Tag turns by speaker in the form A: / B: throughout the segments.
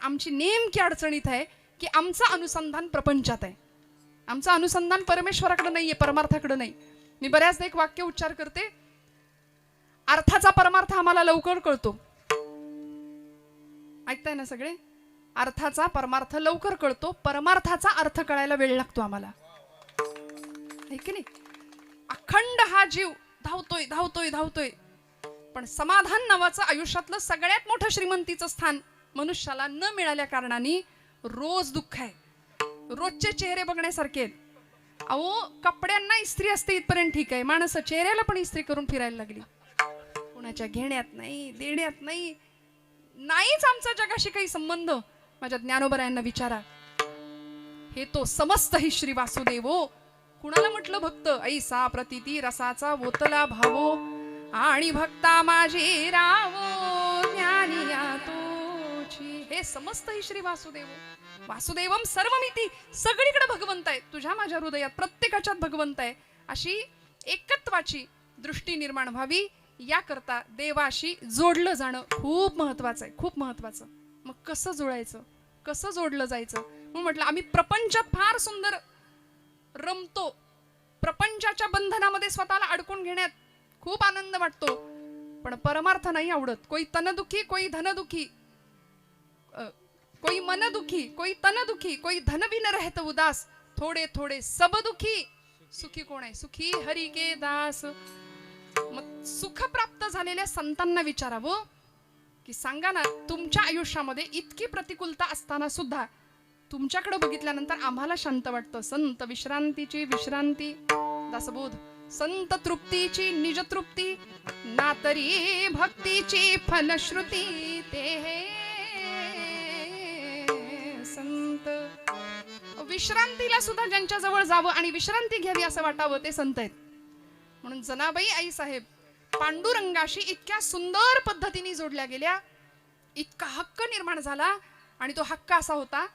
A: आमची नेमकी अडचणीत आहे की आमचं अनुसंधान प्रपंचात आहे, आमचं अनुसंधान परमेश्वराकडे नाहीये, परमार्थाकडे नाही. मी बऱ्याचदा एक वाक्य उच्चार करते, अर्थाचा परमार्थ आम्हाला लवकर कळतो. ऐकताय ना सगळे? अर्थाचा परमार्थ लवकर कळतो, परमार्थाचा अर्थ कळायला वेळ लागतो आम्हाला, आहे की नाही? अखंड हा जीव धावतोय धावतोय धावतोय, पण समाधान नावाचं आयुष्यातलं सगळ्यात मोठं श्रीमंतीचं स्थान मनुष्याला न मिळाल्या कारणाने रोज दुःख आहे. रोजचे चेहरे बघण्यासारखे आहेत. अहो, कपड्यांना इस्त्री असते इथपर्यंत ठीक आहे, माणसं चेहऱ्याला पण इस्त्री करून फिरायला लागली. कोणाच्या घेण्यात नाही, देण्यात नाही, नाहीच आमचा जगाशी काही संबंध. माझ्या ज्ञानोबरायांना विचारा, हे तो समस्त हि श्री वासुदेवो. कुणाला म्हटलं भक्त? ऐसा प्रतीती रसाचा वोतला भावो, आणि भक्ता माझी रावो ज्ञानिया तोची. हे समस्त हि श्री वासुदेवो. वासुदेवम सर्वमिती. सगळीकडे भगवंत आहे, तुझ्या माझ्या हृदयात प्रत्येकाच्यात भगवंत आहे. अशी एकत्वाची दृष्टी निर्माण व्हावी, याकरता देवाशी जोडलं जाणं खूप महत्वाचं आहे, खूप महत्वाचं. मग कसं जुळायचं, कसं जोडलं जायचं? म्हणून म्हटलं आम्ही प्रपंचात फार सुंदर रमतो, प्रपंचाच्या बंधनामध्ये स्वतःला अडकून घेण्यात खूप आनंद वाटतो, पण परमार्थ नाही आवडत. कोई तनदुखी, कोई धनदुखी, कोई मन दुखी, कोई तन दुखी, कोई धन भी न रहत उदास, थोडे थोडे सब दुखी, सुखी कोण आहे? सुखी हरी के दास. मग सुख प्राप्त झालेल्या संतांना विचारावं की सांगा ना, तुमच्या आयुष्यामध्ये इतकी प्रतिकूलता असताना सुद्धा तुमच्याकडे बघितल्यानंतर आम्हाला शांत वाटतं. संत विश्रांतीची विश्रांती, दासबोध. संत तृप्तीची निज तृप्ती, ना तरी भक्तीची फलश्रुती. ते संत विश्रांतीला सुद्धा ज्यांच्या जवळ जावं आणि विश्रांती घ्यावी असं वाटावं, ते संत आहेत. म्हणून जनाबाई आई साहेब पांडुरंगाशी इतक्या सुंदर पद्धतीने जोडल्या गेल्या, इतका हक्क निर्माण झाला. आणि तो हक्क असा होता,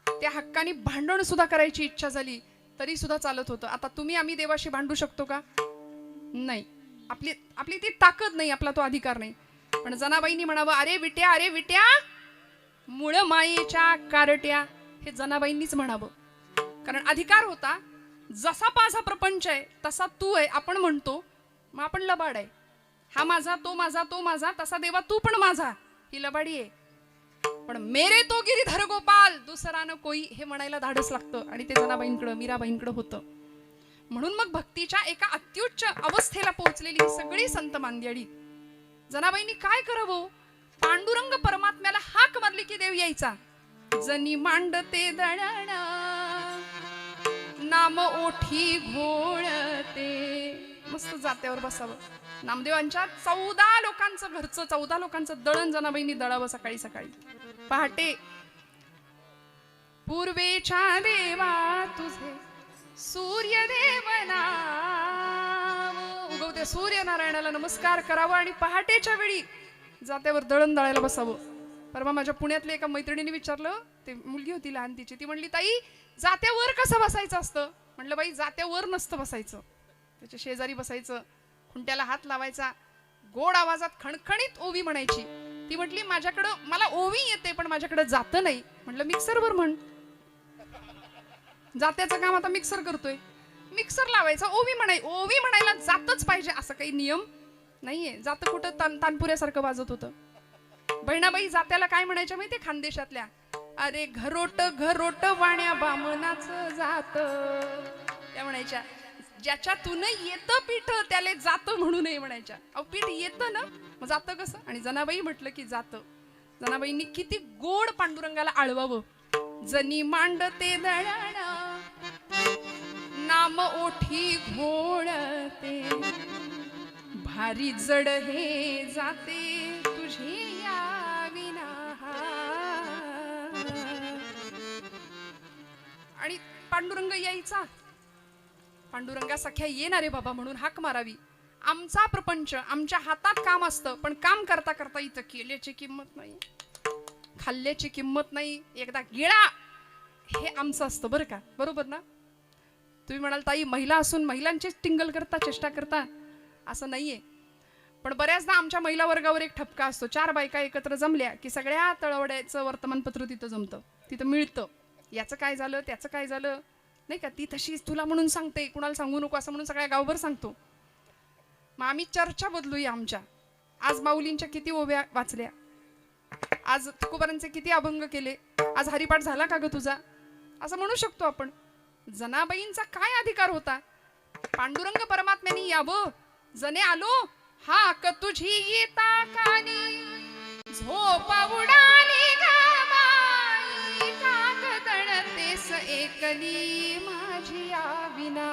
A: त्या हक्काने भांडण सुद्धा करायची इच्छा झाली तरी सुद्धा चालत होतं. आता तुम्ही आम्ही देवाशी भांडू शकतो का? नाही. आपली ती ताकद नाही, आपला तो अधिकार नाही. पण जनाबाईंनी म्हणावं, अरे विट्या, अरे विट्या, मुळ मायेच्या कारट्या. हे जनाबाईंनीच म्हणावं, कारण अधिकार होता. जसा माझा प्रपंच आहे तसा तू आहे आपण म्हणतो, मग आपण लबाड आहे. हा माझा, तो माझा, तो माझा, तसा देवा तू पण माझा, ही लबाडी आहे. पण मेरे तो गिरीधर गोपाल, दुसरा न कोई, हे म्हणायला धाडस लागतं. आणि ते जनाबाईंकडं, मीराबाईंकडं होतं. म्हणून मग भक्तीच्या एका अत्युच्च अवस्थेला पोहोचलेली ही सगळी संत मांदियाळी. जनाबाईंनी काय करावं? पांडुरंग परमात्म्याला हाक मारली की देव यायचा. जनी मांडते दळणा, नाम ओठी घोळते. मस्त जात्यावर बसावं. नामदेवांच्या 14 लोकांचं घरचं, 14 लोकांचं दळण जनाबाईंनी दळावं सकाळी सकाळी पहाटे. पूर्वेच्या देवा तुझे सूर्यदेव नाव, उगवत्या सूर्यनारायणाला नमस्कार करावा आणि पहाटेच्या वेळी जात्यावर दळण दळायला बसावं. परवा माझ्या पुण्यातल्या एका मैत्रिणीने विचारलं, ते मुलगी होती लहान तिची, ती म्हणली, ताई जात्यावर कसं बसायचं असतं? म्हटलं, बाई जात्यावर नसतं बसायचं, त्याच्या शेजारी बसायचं, खुंट्याला हात लावायचा, गोड आवाजात खणखणीत ओवी म्हणायची. ती म्हटली, माझ्याकडं, मला ओवी येते पण माझ्याकडे जातं नाही. म्हटलं, मिक्सरवर म्हण. जात्याचं काम आता मिक्सर करतोय, मिक्सर लावायचा, ओवी ओवी म्हणायला जातच पाहिजे असं काही नियम नाहीये. जातं कुठं तानपुऱ्यासारखं वाजत होतं. बहिणाबाई जात्याला काय म्हणायच्या माहितीये खानदेशातल्या? अरे घरोट घरोट वाण्या बामणाचं जात. त्या म्हणायच्या, ज्याच्यातून येतं पीठ त्याला जातं म्हणू नये म्हणायच्या. अहो पीठ येतं ना, मग जातं कसं? आणि जनाबाई म्हटलं की जातं. जनाबाईंनी किती गोड पांडुरंगाला आळवावं. जनी मांडते दळणा, नाम ओठी घोळते, भारी जड हे जाते तुझे या विना. आणि पांडुरंग यायचा. पांडुरंगा सख्या येणारे बाबा म्हणून हाक मारावी. आमचा प्रपंच, आमच्या हातात काम असतं, पण काम करता करता इथं केल्याची किंमत नाही, खाल्ल्याची किंमत नाही, एकदा गिळा हे आमचं असतं बरं का. बरोबर ना? तुम्ही म्हणाल, ताई महिला असून महिलांचीच टिंगल करता, चेष्टा करता, असं नाहीये. पण बऱ्याचदा आमच्या महिला वर्गावर एक ठपका असतो, 4 बायका एकत्र जमल्या की सगळ्या तळवड्याचं वर्तमानपत्र तिथं जमतं, तिथं मिळतं. याचं काय झालं, त्याचं काय झालं, नाही का, ती तशीच तुला म्हणून सांगते, कुणाला सांगू नको असं म्हणून सगळ्या गावभर सांगतो. मग आम्ही चर्चा बदलूया आमच्या. आज माऊलींच्या किती ओव्या वाचल्या, आज तुकोबारांचे किती अभंग केले, आज हरिपाठ झाला का ग तुझा, असं म्हणू शकतो आपण. जनाबाईंचा काय अधिकार होता, पांडुरंग परमात्म्याने यावं, जने आलो हाक तुझी येता कानी, झोपा उडाली गाबाई, कागदळतेस एकली माझी आविना.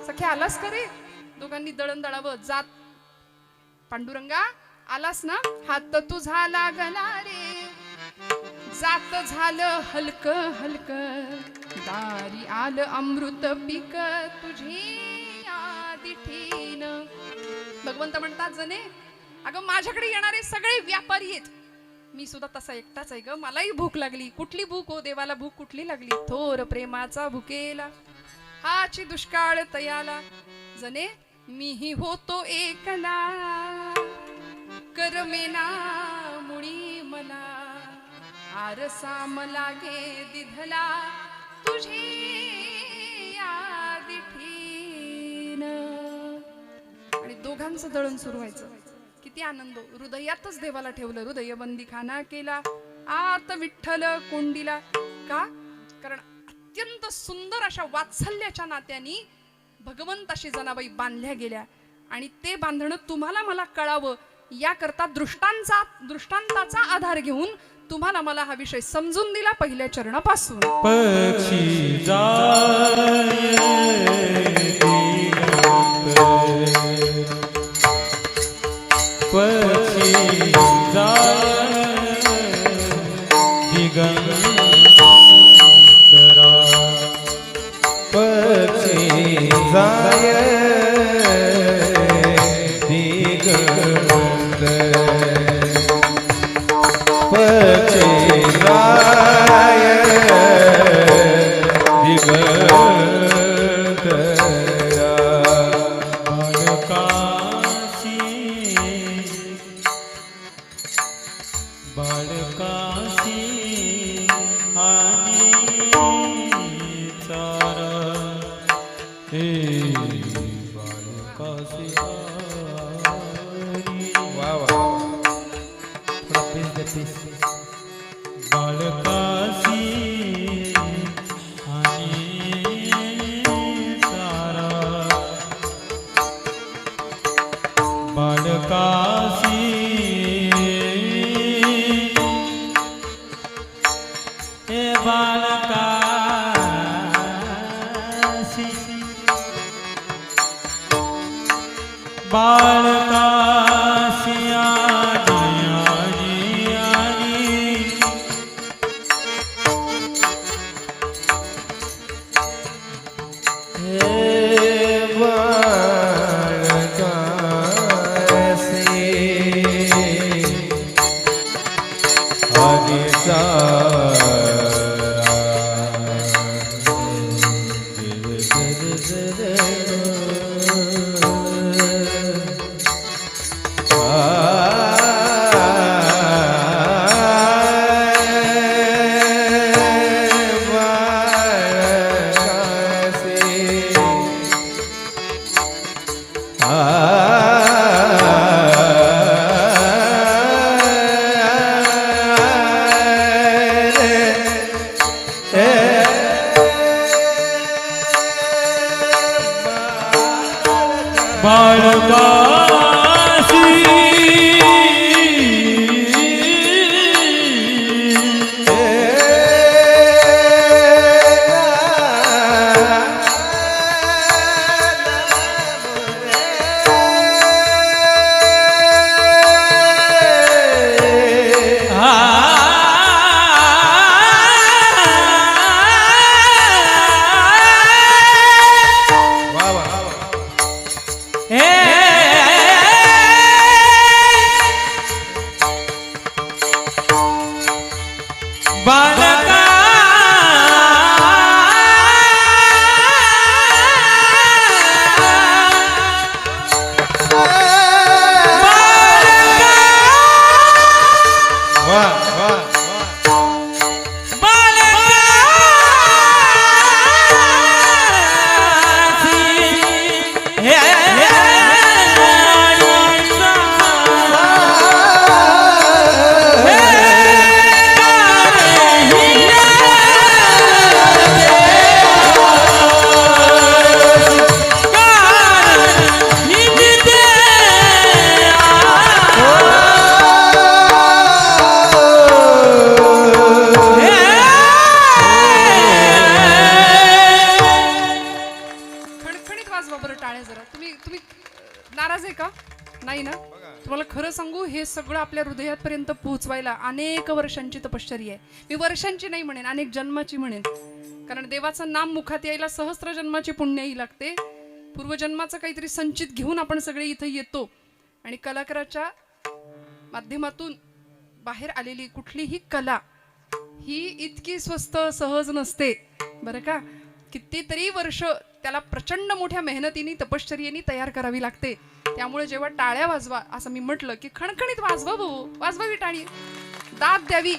A: सखे आलास करे, दोघांनी दळण दळावं. जात पांडुरंगा आलास ना, हात तुझा लागला रे, जात झालं हलक हलक, दारी आलं अमृत पीक तुझी आदिठीन. भगवंत म्हणतात, जने अगं माझ्याकडे येणारे सगळे व्यापारी आहेत, मी सुद्धा तसा एकटाच आहे ग, मलाही भूक लागली. कुठली भूक हो देवाला, भूक कुठली लागली, थोर प्रेमाचा भुकेला, हाची दुष्काळ तयाला. जने मीही होतो एकला, करमेना मुळी मला, आरसा मला गे दिधला तुझी आदिठीन. आणि दोघांचं दळण सुरू व्हायचं. किती आनंद, हृदयातच देवाला ठेवलं, हृदय बंदी खाना केला, आत विठ्ठल कोंडीला. का, कारण अत्यंत सुंदर अशा वात्सल्याच्या नात्यानी भगवंताशी जनाबाई बांधल्या गेल्या. आणि ते बांधणं तुम्हाला मला कळावं याकरता दृष्टांताचा आधार घेऊन तुम्हाला मला हा विषय समजून दिला पहिल्या चरणापासून.
B: पक्षी जाय पक्षी जाय दिगंतरा, पक्षी जाय पक्षी जाय दिगंतरा. बाळकाशी आणि चारा, हे बाळकाशी बाळकाशी आणि सारा, बाळकाशी हे बाळकाशी, बाळकाशी बाळका
A: हे सगळं आपल्या हृदयापर्यंत पोहोचवायला अनेक वर्षांची तपश्चर्या आहे. मी वर्षांची नाही म्हणेन, अनेक जन्माची म्हणेन. कारण देवाचं नाम मुखात यायला सहस्त्र जन्माची पुण्याही लागते. पूर्वजन्माचं काहीतरी संचित घेऊन आपण सगळे इथे येतो. आणि कलाकाराच्या माध्यमातून बाहेर आलेली कुठलीही कला ही इतकी स्वस्त सहज नसते बरं का. कितीतरी वर्ष त्याला प्रचंड मोठ्या मेहनतीने तपश्चर्येने तयार करावी लागते. त्यामुळे जेव्हा टाळ्या वाजवा असं मी म्हटलं की खणखणीत वाजवा भाऊ, वाजवावी टाळी, दाद द्यावी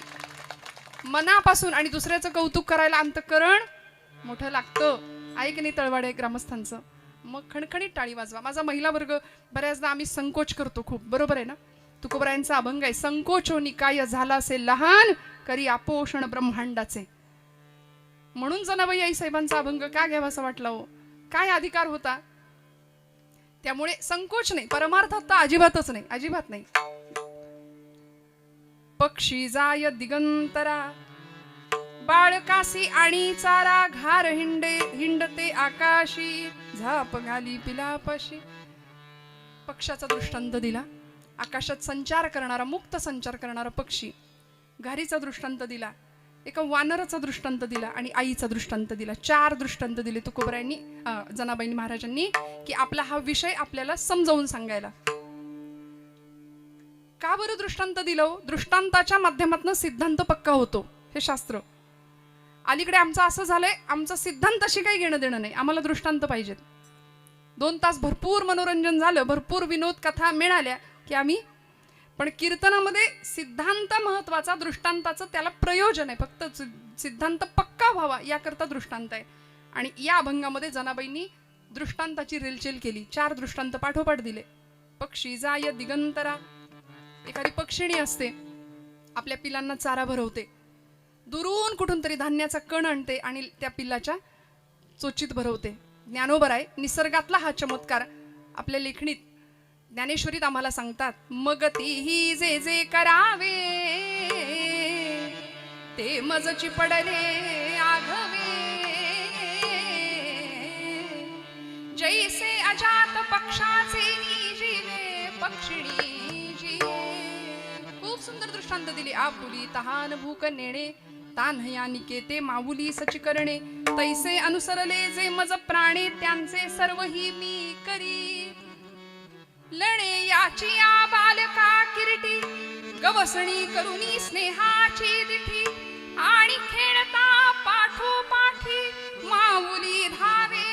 A: मनापासून. आणि दुसऱ्याचं कौतुक करायला अंतःकरण मोठं लागतं. आहे की नाही तळवाडे ग्रामस्थांचं. मग खणखणीत टाळी वाजवा. माझा महिला वर्ग बऱ्याचदा आम्ही संकोच करतो खूप, बरोबर आहे ना. तुकोबरायांचा अभंग आहे, संकोचो निकाय झाला असे लहान करी आपोषण ब्रह्मांडाचे. म्हणून जनाबाई आई साहेबांचा अभंग का घ्यावा असं वाटला हो, काय अधिकार होता. त्यामुळे संकोच नाही, परमार्थात तर अजिबातच नाही, अजिबात नाही. पक्षी जाय दिगंतरा बाळकासी आणि चारा घार हिंडते आकाशी झाप घाली पिलापाशी. पक्षाचा दृष्टांत दिला, आकाशात संचार करणारा, मुक्त संचार करणारा पक्षी. घारीचा दृष्टांत दिला, एका वानराचा दृष्टांत दिला आणि आईचा दृष्टांत दिला. 4 दृष्टांत दिले तुकोबरायांनी, जनाबाई महाराजांनी, की आपला हा विषय आपल्याला समजावून सांगायला. का बरं दृष्टांत दिलं. दृष्टांताच्या माध्यमातून सिद्धांत पक्का होतो, हे शास्त्र. अलीकडे आमचं असं झालंय, आमचा सिद्धांताशी काही घेणं देणं नाही, आम्हाला दृष्टांत पाहिजेत. 2 तास भरपूर मनोरंजन झालं, भरपूर विनोद कथा मिळाल्या की आम्ही. पण कीर्तनामध्ये सिद्धांत महत्वाचा, दृष्टांताचं त्याला प्रयोजन आहे. फक्त सिद्धांत पक्का व्हावा याकरता दृष्टांत आहे. आणि या अभंगामध्ये जनाबाईंनी दृष्टांताची रेलचेल केली. 4 दृष्टांत पाठोपाठ दिले. पक्षी जाय दिगंतरा, एखादी पक्षिणी असते, आपल्या पिलांना चारा भरवते, दुरून कुठून तरी धान्याचा कण आणते आणि त्या पिल्लाच्या चोचीत भरवते. ज्ञानोबर आहे, निसर्गातला हा चमत्कार आपल्या लेखणीत ज्ञानेश्वरीत आम्हाला सांगतात. मग तीही जे जे करावे ते मजची पडले आघवे, जैसे अजात पक्षाचे जीवे पक्षिणी जीवे. खूप सुंदर दृष्टांत दिली. आपुली तहान भूक नेणे तान्हया निकेते माऊली सची करणे, तैसे अनुसरले जे मज प्राणे त्यांचे सर्व ही मी करी. लणे याची या बालका किरीटी गवसणी करुनी स्नेहाची दिठी, आणि खेळता पाठोपाठी माऊली धावे.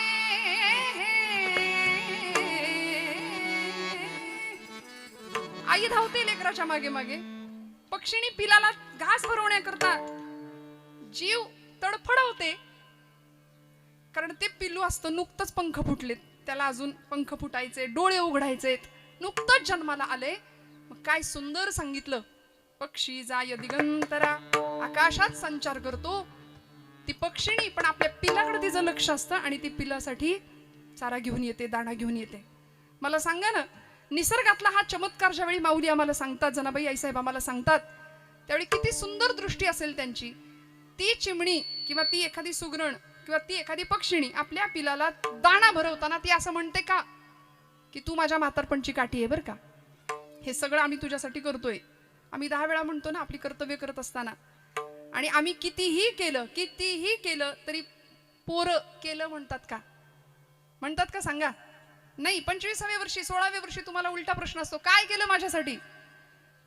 A: आई धावते लेकराच्या मागे मागे. पक्षिणी पिलाला घास भरवण्याकरता जीव तडफडवते, कारण ते पिल्लू असतं, नुकतंच पंख फुटलेत, त्याला अजून पंख फुटायचे, डोळे उघडायचे, नुकतंच जन्माला आले. मग काय सुंदर सांगितलं. पक्षी जाय दिगंतरा, आकाशात संचार करतो ती पक्षिणी, पण आपल्या पिलाकडे तिचं लक्ष असतं आणि ती पिलासाठी चारा घेऊन येते, दाणा घेऊन येते. मला सांगा ना, निसर्गातला हा चमत्कार ज्यावेळी माऊली आम्हाला सांगतात, जनाबाई आईसाहेब आम्हाला सांगतात, त्यावेळी किती सुंदर दृष्टी असेल त्यांची. ती चिमणी किंवा ती एखादी सुगरण किंवा ती एखादी पक्षिणी आपल्या पिलाला दाणा भरवताना ती असं म्हणते का, की तू माझ्या म्हातारपणची काठी आहे बरं का, हे सगळं आम्ही तुझ्यासाठी करतोय. आम्ही 10 वेळा म्हणतो ना आपली कर्तव्य करत असताना. आणि आम्ही कितीही केलं तरी पोरं केलं म्हणतात का, म्हणतात का सांगा. नाही. 25व्या वर्षी 16व्या वर्षी तुम्हाला उलटा प्रश्न असतो, काय केलं माझ्यासाठी.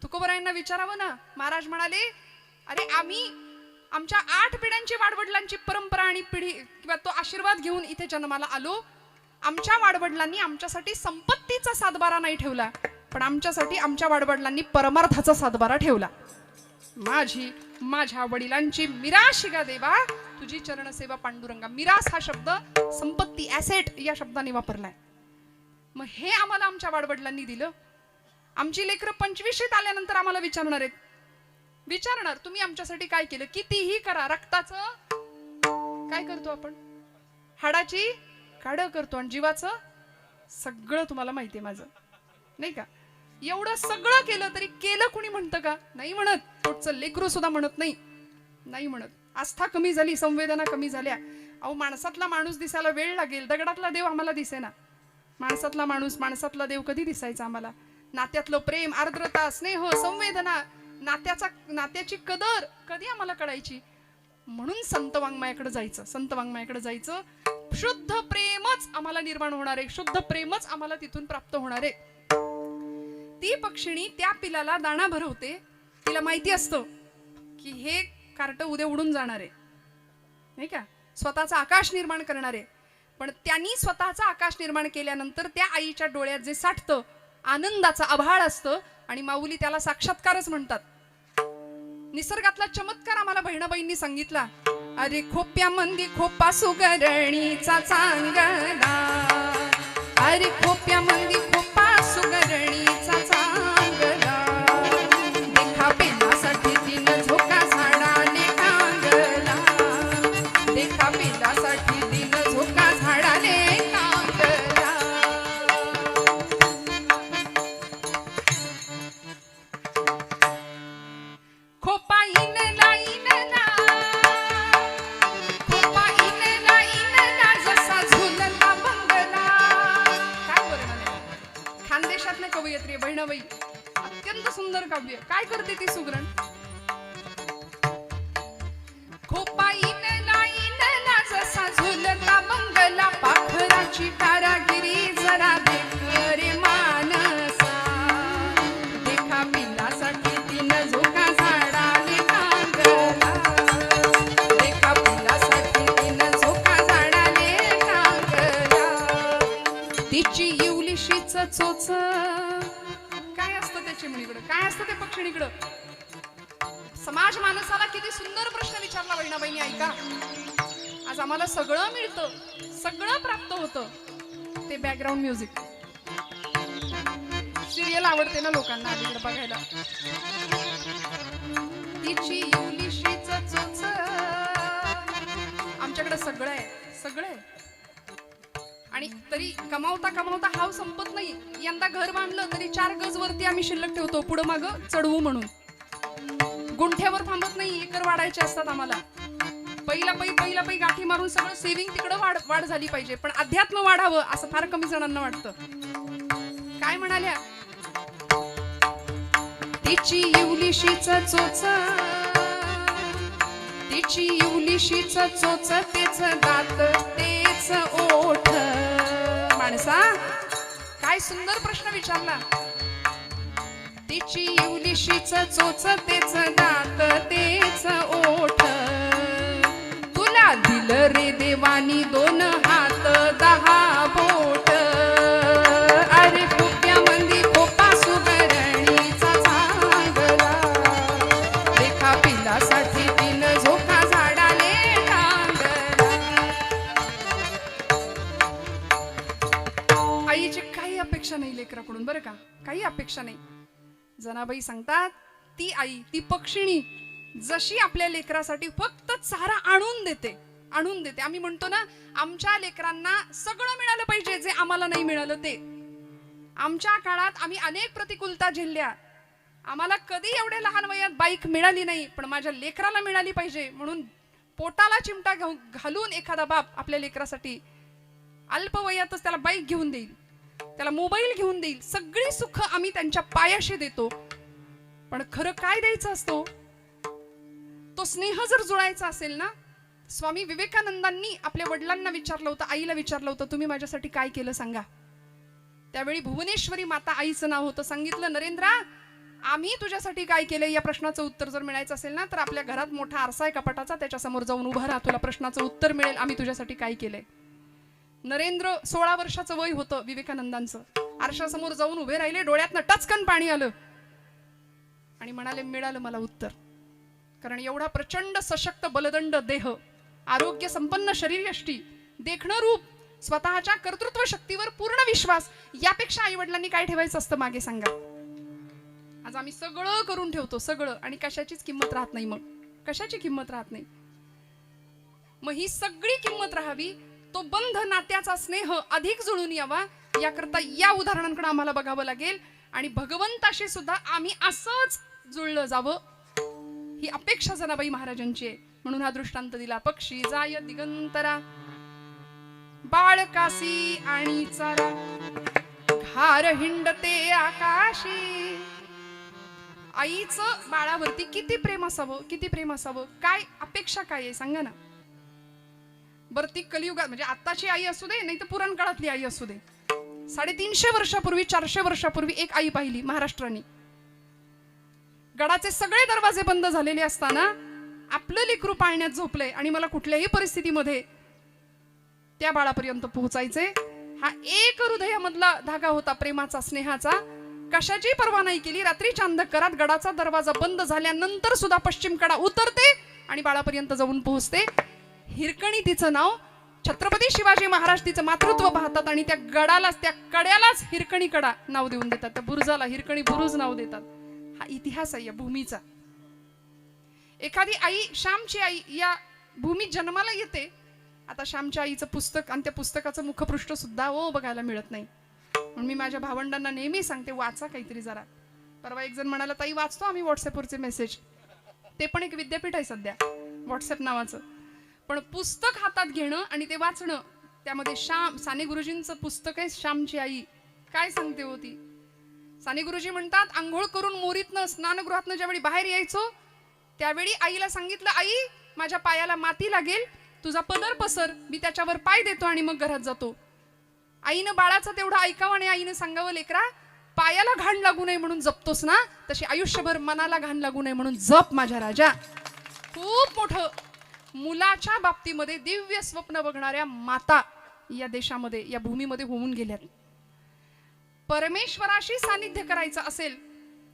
A: तुकोबरायांना विचारावं ना. महाराज म्हणाले, अरे आम्ही आमच्या 8 पिढ्यांची वाडवडिलांची परंपरा आणि पिढी किंवा तो आशीर्वाद घेऊन इथे जन्माला आलो. आमच्या वाडवडिलांनी आमच्यासाठी संपत्तीचा सातबारा नाही ठेवला, पण आमच्यासाठी आमच्या वाडवडिलांनी परमार्थाचा सातबारा ठेवला. माझ्या वडिलांची मिराशी गा देवा, तुझी चरण सेवा पांडुरंगा. मिरास हा शब्द संपत्ती, ॲसेट या शब्दाने वापरलाय. मग हे आम्हाला आमच्या वाडवडिलांनी दिलं. आमची लेकरं 25शीत आल्यानंतर आम्हाला विचारणार तुम्ही आमच्यासाठी काय केलं. कितीही करा, रक्ताचं काय करतो आपण, हाडाची काढ करतो, आणि जीवाचं सगळं तुम्हाला माहितीये माझं, नाही का. एवढं सगळं केलं तरी केलं कुणी म्हणतं का, नाही म्हणत. पोटचं लेकरू सुद्धा म्हणत नाही म्हणत. आस्था कमी झाली, संवेदना कमी झाल्या. अहो, माणसातला माणूस दिसायला वेळ लागेल, दगडातला देव आम्हाला दिसेना. माणसातला देव कधी दिसायचा आम्हाला. नात्यातलं प्रेम, आर्द्रता, स्नेह, संवेदना, नात्याची कदर कधी आम्हाला कळायची? म्हणून संत वाङ्मयाकडे जायचं, संत वाङ्मयाकडे जायचं. शुद्ध प्रेमच आम्हाला निर्माण होणार आहे, शुद्ध प्रेमच आम्हाला तिथून प्राप्त होणार आहे. ती पक्षिणी त्या पिलाला दाणा भरवते. तिला माहिती असतं की हे कार्ट उद्या उडून जाणार आहे, नाही का, स्वतःचा आकाश निर्माण करणार आहे. पण त्यांनी स्वतःचा आकाश निर्माण केल्यानंतर त्या आईच्या डोळ्यात जे साठतं आनंदाचं आभाळ असतं आणि माऊली त्याला साक्षात्कारच म्हणतात. निसर्गातला चमत्कार आम्हाला बहिणाबाईंनी सांगितला. अरे खोप्या मंदी खोपा सुगरणीचा चांगला, अरे खोप्या मंदी खोपा सुगरणीचा चांगला, देखा पेलासाठी तिनं झोका झाडाले कांगला, देखा पेलासाठी तिनं झोका झाडाले कांगला. खोपा इनला इनला, खोपा इनला इनला, जसा झुलला बंगला. काय वर्णन आहे! खानदेशातले कवयित्री बहिणाबाई, अत्यंत सुंदर काव्य. काय करते ती सुगरण? खोपा इनला इनला, जसा झुलला बंगला, पाखराची कारागिरी जरा देख रे मानसा, देखा पिलासाठी तिनं झोका झाडाले कांगला, देखा पिलासाठी तिनं झोका झाडाले कांगला. तिची इवलिशीच चोच, काय असतं त्या चिमणीकडं, काय असतं त्या पक्षिणीकडं? समाज माणसाला किती सुंदर प्रश्न विचारला बहिणाबाईंनी. ऐका, आज आम्हाला सगळं मिळतं, सगळं प्राप्त होतं, ते बॅकग्राऊंड म्युझिक. सिरियल आवडते ना लोकांना अलीकडे बघायला. तिची इवलिशीच चोच, आमच्याकडे सगळं आहे, सगळं आहे. आणि तरी कमावता कमावता हाव संपत नाही. यंदा घर बांधलं तरी 4 गज वरती आम्ही शिल्लक ठेवतो, पुढं मागं चढवू म्हणून. गुंठ्यावर थांबत नाही, एकर वाढायचे असतात आम्हाला. पहिला पै गाठी मारून सगळं सेव्हिंग तिकडं वाढ झाली पाहिजे. पण अध्यात्म वाढावं असं फार कमी जणांना वाटतं. काय म्हणाल्या? तिची इवलिशीच चोच, तिची इवलिशीच चोच, तेच दात तेच ओठ. माणसा, काय सुंदर प्रश्न विचारला. तिची इवलिशीच चोच, तेच दात तेच ओठ. तुला दिलं रे देवानी 2 हात 10 बोट. अरे खोप्या मंदी खोपा सुगरणीचा चांगला, देखा पिलासाठी तिनं झोका झाडाले कांगला. आईची काही अपेक्षा नाही लेकराकडून, बरं का, काही अपेक्षा नाही. जनाबाई सांगतात, ती आई, ती पक्षिणी जशी आपल्या लेकरासाठी फक्त चारा आणून देते, आणून देते. आम्ही म्हणतो ना, आमच्या लेकरांना सगळं मिळालं पाहिजे जे आम्हाला नाही मिळालं ते. आमच्या काळात आम्ही अनेक प्रतिकूलता झेलल्या. आम्हाला कधी एवढ्या लहान वयात बाईक मिळाली नाही, पण माझ्या लेकराला मिळाली पाहिजे म्हणून पोटाला चिमटा घालून एखादा बाप आपल्या लेकरासाठी अल्प वयातच त्याला बाईक घेऊन देईल, त्याला मोबाईल घेऊन देईल. सगळी सुख आम्ही त्यांच्या पायाशी देतो. पण खरं काय द्यायचं असतो? तो स्नेह जर जुळायचा असेल ना, स्वामी विवेकानंदांनी आपल्या वडिलांना विचारलं होतं, आईला विचारलं होतं, तुम्ही माझ्यासाठी काय केलं सांगा. त्यावेळी भुवनेश्वरी माता आईचं नाव होतं. सांगितलं, नरेंद्रा, आम्ही तुझ्यासाठी काय केलं या प्रश्नाचं उत्तर जर मिळायचं असेल ना, तर आपल्या घरात मोठा आरसा आहे कपाटाचा, त्याच्या समोर जाऊन उभा राहा, तुला प्रश्नाचं उत्तर मिळेल, आम्ही तुझ्यासाठी काय केलंय. नरेंद्र 16 वर्षाचं वय होतं विवेकानंदांचं. आरशासमोर जाऊन उभे राहिले, डोळ्यातनं टचकन पाणी आलं आणि म्हणाले, मिळालं मला उत्तर. कारण एवढा प्रचंड सशक्त बलदंड देह, आरोग्य संपन्न शरीरयष्टी, देखणं रूप, स्वतःच्या कर्तृत्व शक्तीवर पूर्ण विश्वास, यापेक्षा आई वडिलांनी काय ठेवायचं असतं मागे सांगा. आज आम्ही सगळं करून ठेवतो, सगळं, आणि कशाचीच किंमत राहत नाही. मग कशाची किंमत राहत नाही? मग ही सगळी किंमत राहावी, तो बंध नात्याचा स्नेह अधिक जुळून यावा, याकरता या उदाहरणांकडे आम्हाला बघावं लागेल. आणि भगवंताशी सुद्धा आम्ही असंच जुळलं जावं, ही अपेक्षा जनाबाई महाराजांची आहे. म्हणून हा दृष्टांत दिला. पक्षी जाय दिगंतरा, बाळ कासी आणि चारा, हार हिंडते आकाशी. आईचं बाळावरती किती प्रेम असावं, किती प्रेम असावं, काय अपेक्षा काय आहे सांगा ना. बरं ती कलियुगात म्हणजे आत्ताची आई असू दे नाही तर पुराण काळातली आई असू दे, 350 वर्षापूर्वी 400 वर्षापूर्वी एक आई पाहिली महाराष्ट्राने. गडाचे सगळे दरवाजे बंद झालेले असताना आपलं लेकरू पाळण्यात झोपलंय आणि मला कुठल्याही परिस्थितीमध्ये त्या बाळापर्यंत पोहोचायचे. हा एक हृदयामधला धागा होता, प्रेमाचा, स्नेहाचा. कशाची पर्वा नाही केली. रात्रीच्या अंधकारात गडाचा दरवाजा बंद झाल्यानंतर सुद्धा पश्चिम कडा उतरते आणि बाळापर्यंत जाऊन पोहोचते. हिरकणी तिचं नाव. छत्रपती शिवाजी महाराज तिचं मातृत्व पाहतात आणि त्या गडालाच, त्या कड्यालाच हिरकणी कडा नाव देऊन देतात. त्या बुरुजाला हिरकणी बुरुज नाव देतात. हा इतिहास आहे या भूमीचा. एखादी आई, श्यामची आई या भूमीत जन्माला येते. आता श्यामच्या आईचं पुस्तक आणि त्या पुस्तकाचं मुखपृष्ठ सुद्धा बघायला मिळत नाही. म्हणून मी माझ्या भावंडांना नेहमी सांगते, वाचा काहीतरी जरा. परवा एक जण म्हणाला, ताई वाचतो आम्ही व्हॉट्सअपवरचे मेसेज. ते पण एक विद्यापीठ आहे सध्या व्हॉट्सअप नावाचं. पण पुस्तक हातात घेणं आणि ते वाचणं, त्यामध्ये साने गुरुजींचं पुस्तक आहे श्यामची आई. काय सांगते होती साने गुरुजी म्हणतात, आंघोळ करून मोरीतनं स्नानगृहातनं ज्यावेळी बाहेर यायचो त्यावेळी आईला सांगितलं, आई माझ्या पायाला माती लागेल, तुझा पदर पसर, मी त्याच्यावर पाय देतो आणि मग घरात जातो. आईनं बाळाचं तेवढं ऐकावं आणि आईनं सांगावं, लेकरा पायाला घाण लागू नये म्हणून जपतोस ना, तशी आयुष्यभर मनाला घाण लागू नये म्हणून जप माझ्या राजा. खूप मोठं मुलाच्या बाबतीमध्ये दिव्य स्वप्न बघणाऱ्या माता या देशामध्ये, या भूमीमध्ये होऊन गेल्यात. परमेश्वराशी सानिध्य करायचं असेल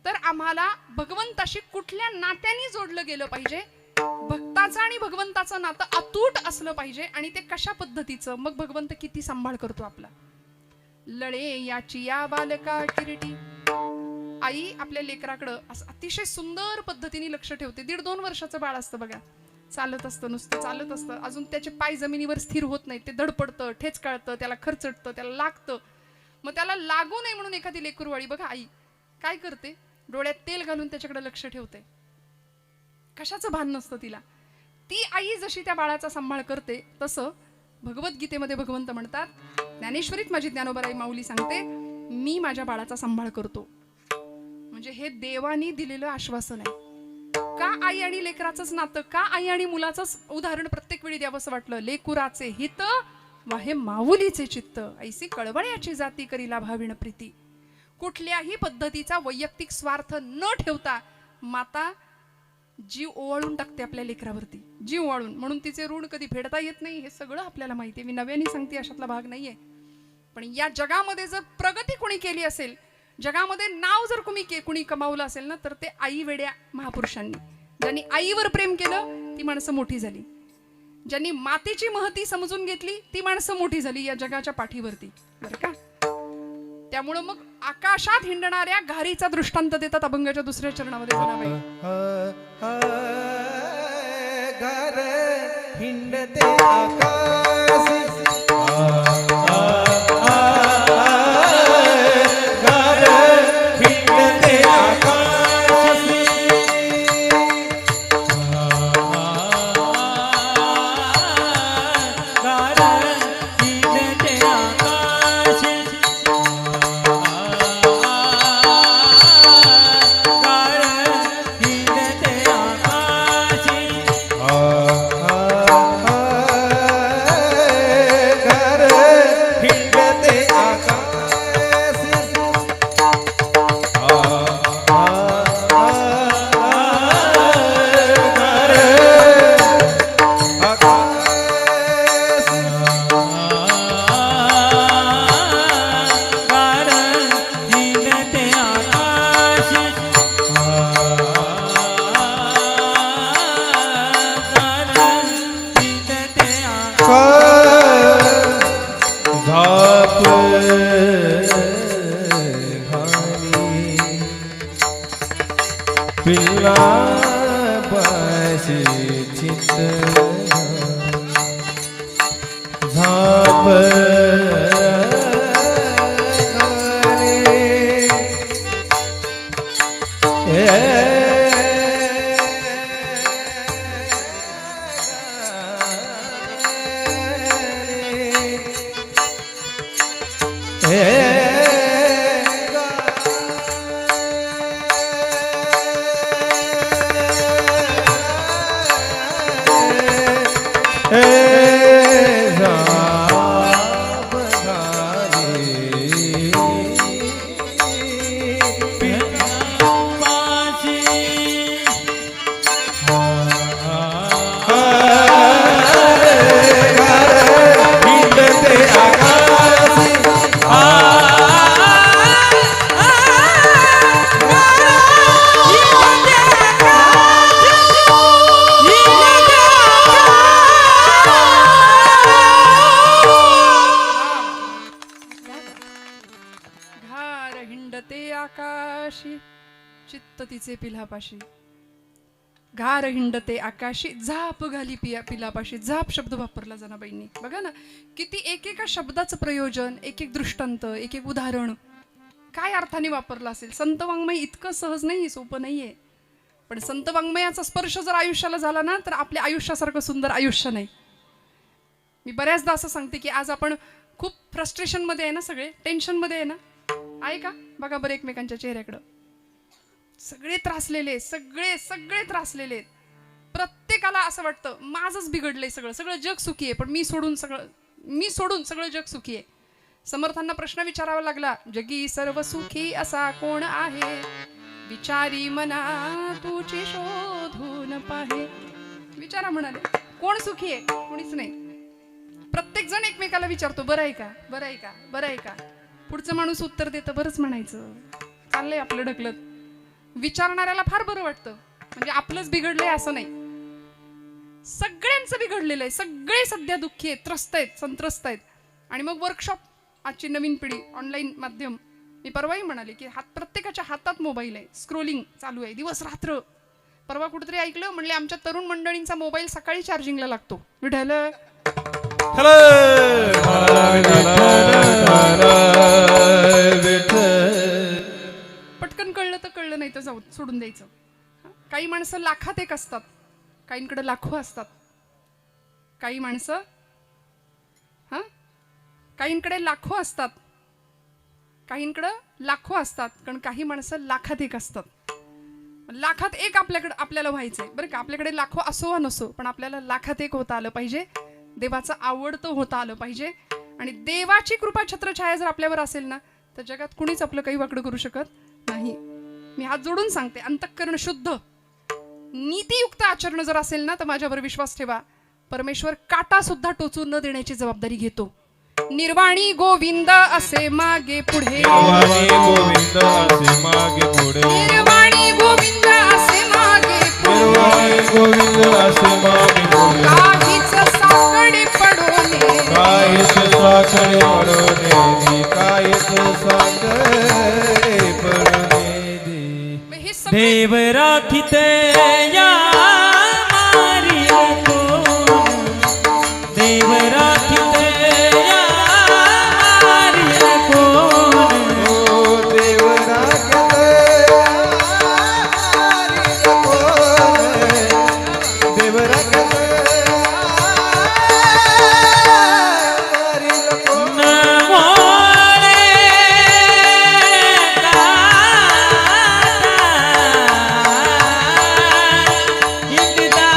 A: तर आम्हाला भगवंताशी कुठल्या नात्याने जोडलं गेलं पाहिजे. भक्ताचं आणि भगवंताचं नातं अतूट असलं पाहिजे. आणि ते कशा पद्धतीचं, मग भगवंत किती सांभाळ करतो आपला. लळे याची या बालका किरीटी. आई आपल्या लेकराकडं असं अतिशय सुंदर पद्धतीने लक्ष ठेवते. 1.5-2 वर्षाचं बाळ असतं बघा, चालत असतं, नुसतं चालत असतं, अजून त्याचे पाय जमिनीवर स्थिर होत नाहीत, ते धडपडतं, ठेचकाळतं, त्याला खरचटतं, त्याला लागतं. मग त्याला लागू नये म्हणून एखादी लेकरूवाळी बघा आई काय करते, डोळ्यात तेल घालून त्याच्याकडे लक्ष ठेवते. कशाचं भान नसतं तिला. ती आई जशी त्या बाळाचा सांभाळ करते तसं भगवद्गीतेमध्ये भगवंत म्हणतात, ज्ञानेश्वरीत माझी ज्ञानोबाराई माऊली सांगते, मी माझ्या बाळाचा सांभाळ करतो. म्हणजे हे देवानी दिलेलं आश्वासन आहे. का आई आणि लेकराचंच नातं, का आई आणि मुलाचंच उदाहरण प्रत्येक वेळी द्यावंसं वाटलं. लेकुराचे हित वाहे माऊलीचे चित्त, ऐसी कळवळ्याची जाती करीला भाविण प्रीती. कुठल्याही पद्धतीचा वैयक्तिक स्वार्थ न ठेवता माता जीव ओवाळून टाकते आपल्या लेकरावरती, जीव ओवाळून. म्हणून तिचे ऋण कधी फेडता येत नाही, हे सगळं आपल्याला माहिती आहे. मी नव्याने सांगते, अशातला भाग नाहीये. पण या जगामध्ये जर प्रगती कोणी केली असेल, जगामध्ये नाव जर कुणी कमावलं असेल ना, तर ते आई वेड्या महापुरुषांनी. ज्यांनी आईवर प्रेम केलं ती माणसं मोठी झाली. ज्यांनी मातेची महती समजून घेतली ती माणसं मोठी झाली या जगाच्या पाठीवरती, बरं का. त्यामुळं मग आकाशात हिंडणाऱ्या घारीचा दृष्टांत देतात अभंगाच्या 2ऱ्या चरणामध्ये.
C: घर हिंडते आकाशी, पिल्ला पाशी चित्त झाप झाप घाले
B: पाशी
C: हिंडते आकाशी
A: घार हिंडते आकाशी चित्त तिचे पिलापाशी. घार हिंडते आकाशी झाप घाली पिलापाशी. झाप शब्द वापरला जनाबाईंनी. बघा ना किती एकेका शब्दाचं प्रयोजन, एक एक दृष्टांत, एक एक उदाहरण काय अर्थाने वापरलं असेल. संत वाङ्मय इतकं सहज नाही, सोपं नाहीये. पण संत वाङ्मयाचा स्पर्श जर आयुष्याला झाला ना तर आपल्या आयुष्यासारखं सुंदर आयुष्य नाही. मी बऱ्याचदा असं सांगते की आज आपण खूप फ्रस्ट्रेशनमध्ये आहे ना, सगळे टेन्शनमध्ये आहे ना, आहे का? बघा बरं एकमेकांच्या चेहऱ्याकडं. सगळे त्रासलेले, सगळे सगळे त्रासलेले. प्रत्येकाला असं वाटतं माझंच बिघडलंय सगळं, सगळं जग सुखी आहे पण मी सोडून सगळं जग सुखी आहे. समर्थांना प्रश्न विचारावा लागला, जगी सर्व सुखी असा कोण आहे, विचारी मना तुझी शोधून पाहे. विचारा म्हणाले, कोण सुखी आहे? कोणीच नाही. प्रत्येक जण एकमेकाला विचारतो, बरं आहे का, बरं आहे का, बरं आहे का. पुढचं माणूस उत्तर देतं, बरंच म्हणायचं, चाललंय आपलं ढकलत. विचारणाऱ्याला फार बरं वाटतं, म्हणजे आपलंच बिघडलंय असं नाही. सगळ्यांचं बिघडलेलं आहे, सगळे सध्या दुःखी आहेत, त्रस्त आहेत, संत्रस्त आहेत. आणि मग वर्कशॉप, आजची नवीन पिढी, ऑनलाईन माध्यम. मी परवाही म्हणाले की प्रत्येकाच्या हातात मोबाईल आहे, स्क्रोलिंग चालू आहे दिवस रात्र. परवा कुठेतरी ऐकलं, म्हणले आमच्या तरुण मंडळींचा मोबाईल सकाळी चार्जिंगला लागतो. विठ्ठल पटकन कळलं तर कळलं, नाही तर जाऊ सोडून द्यायचं. काही माणसं लाखात एक असतात, काहींकडे लाखो असतात. काही माणसं काहींकडे लाखो असतात, काहींकडे लाखो असतात, कारण काही माणसं लाखात एक असतात. लाखात एक आपल्याला व्हायचंय बरं का. आपल्याकडे लाखो असो वा नसो, पण आपल्याला लाखात एक होता आलं पाहिजे. देवाचं आवडतं होता आलं पाहिजे. आणि देवाची कृपा छत्रछाया जर आपल्यावर असेल ना, तर जगात कुणीच आपलं काही वाकडं करू शकत नाही. मी हात जोडून सांगते, अंतःकरण शुद्ध नीतियुक्त आचरण जर असेल ना, तर माझ्यावर विश्वास ठेवा, परमेश्वर काटा सुद्धा टोचून न देण्याची जबाबदारी घेतो. निर्वाणी गोविंद असे मागे पुढे,
C: निर्वाणी गोविंद असे मागे पुढे,
A: निर्वाणी गोविंद असे मागे पुढे,
C: निर्वाणी गोविंद असे मागे पुढे.
A: काहीच साकडे पडोने,
C: काहीच साखरे पडोने, काहीच साखरे पडोने.
A: हे सगळे
B: देव राखिते या मारी कोण, देव राखिते या मारी कोण.
C: ओ देव राखते आरी कोण, देव राखते आरी कोण.
B: नमोरे इंदिदा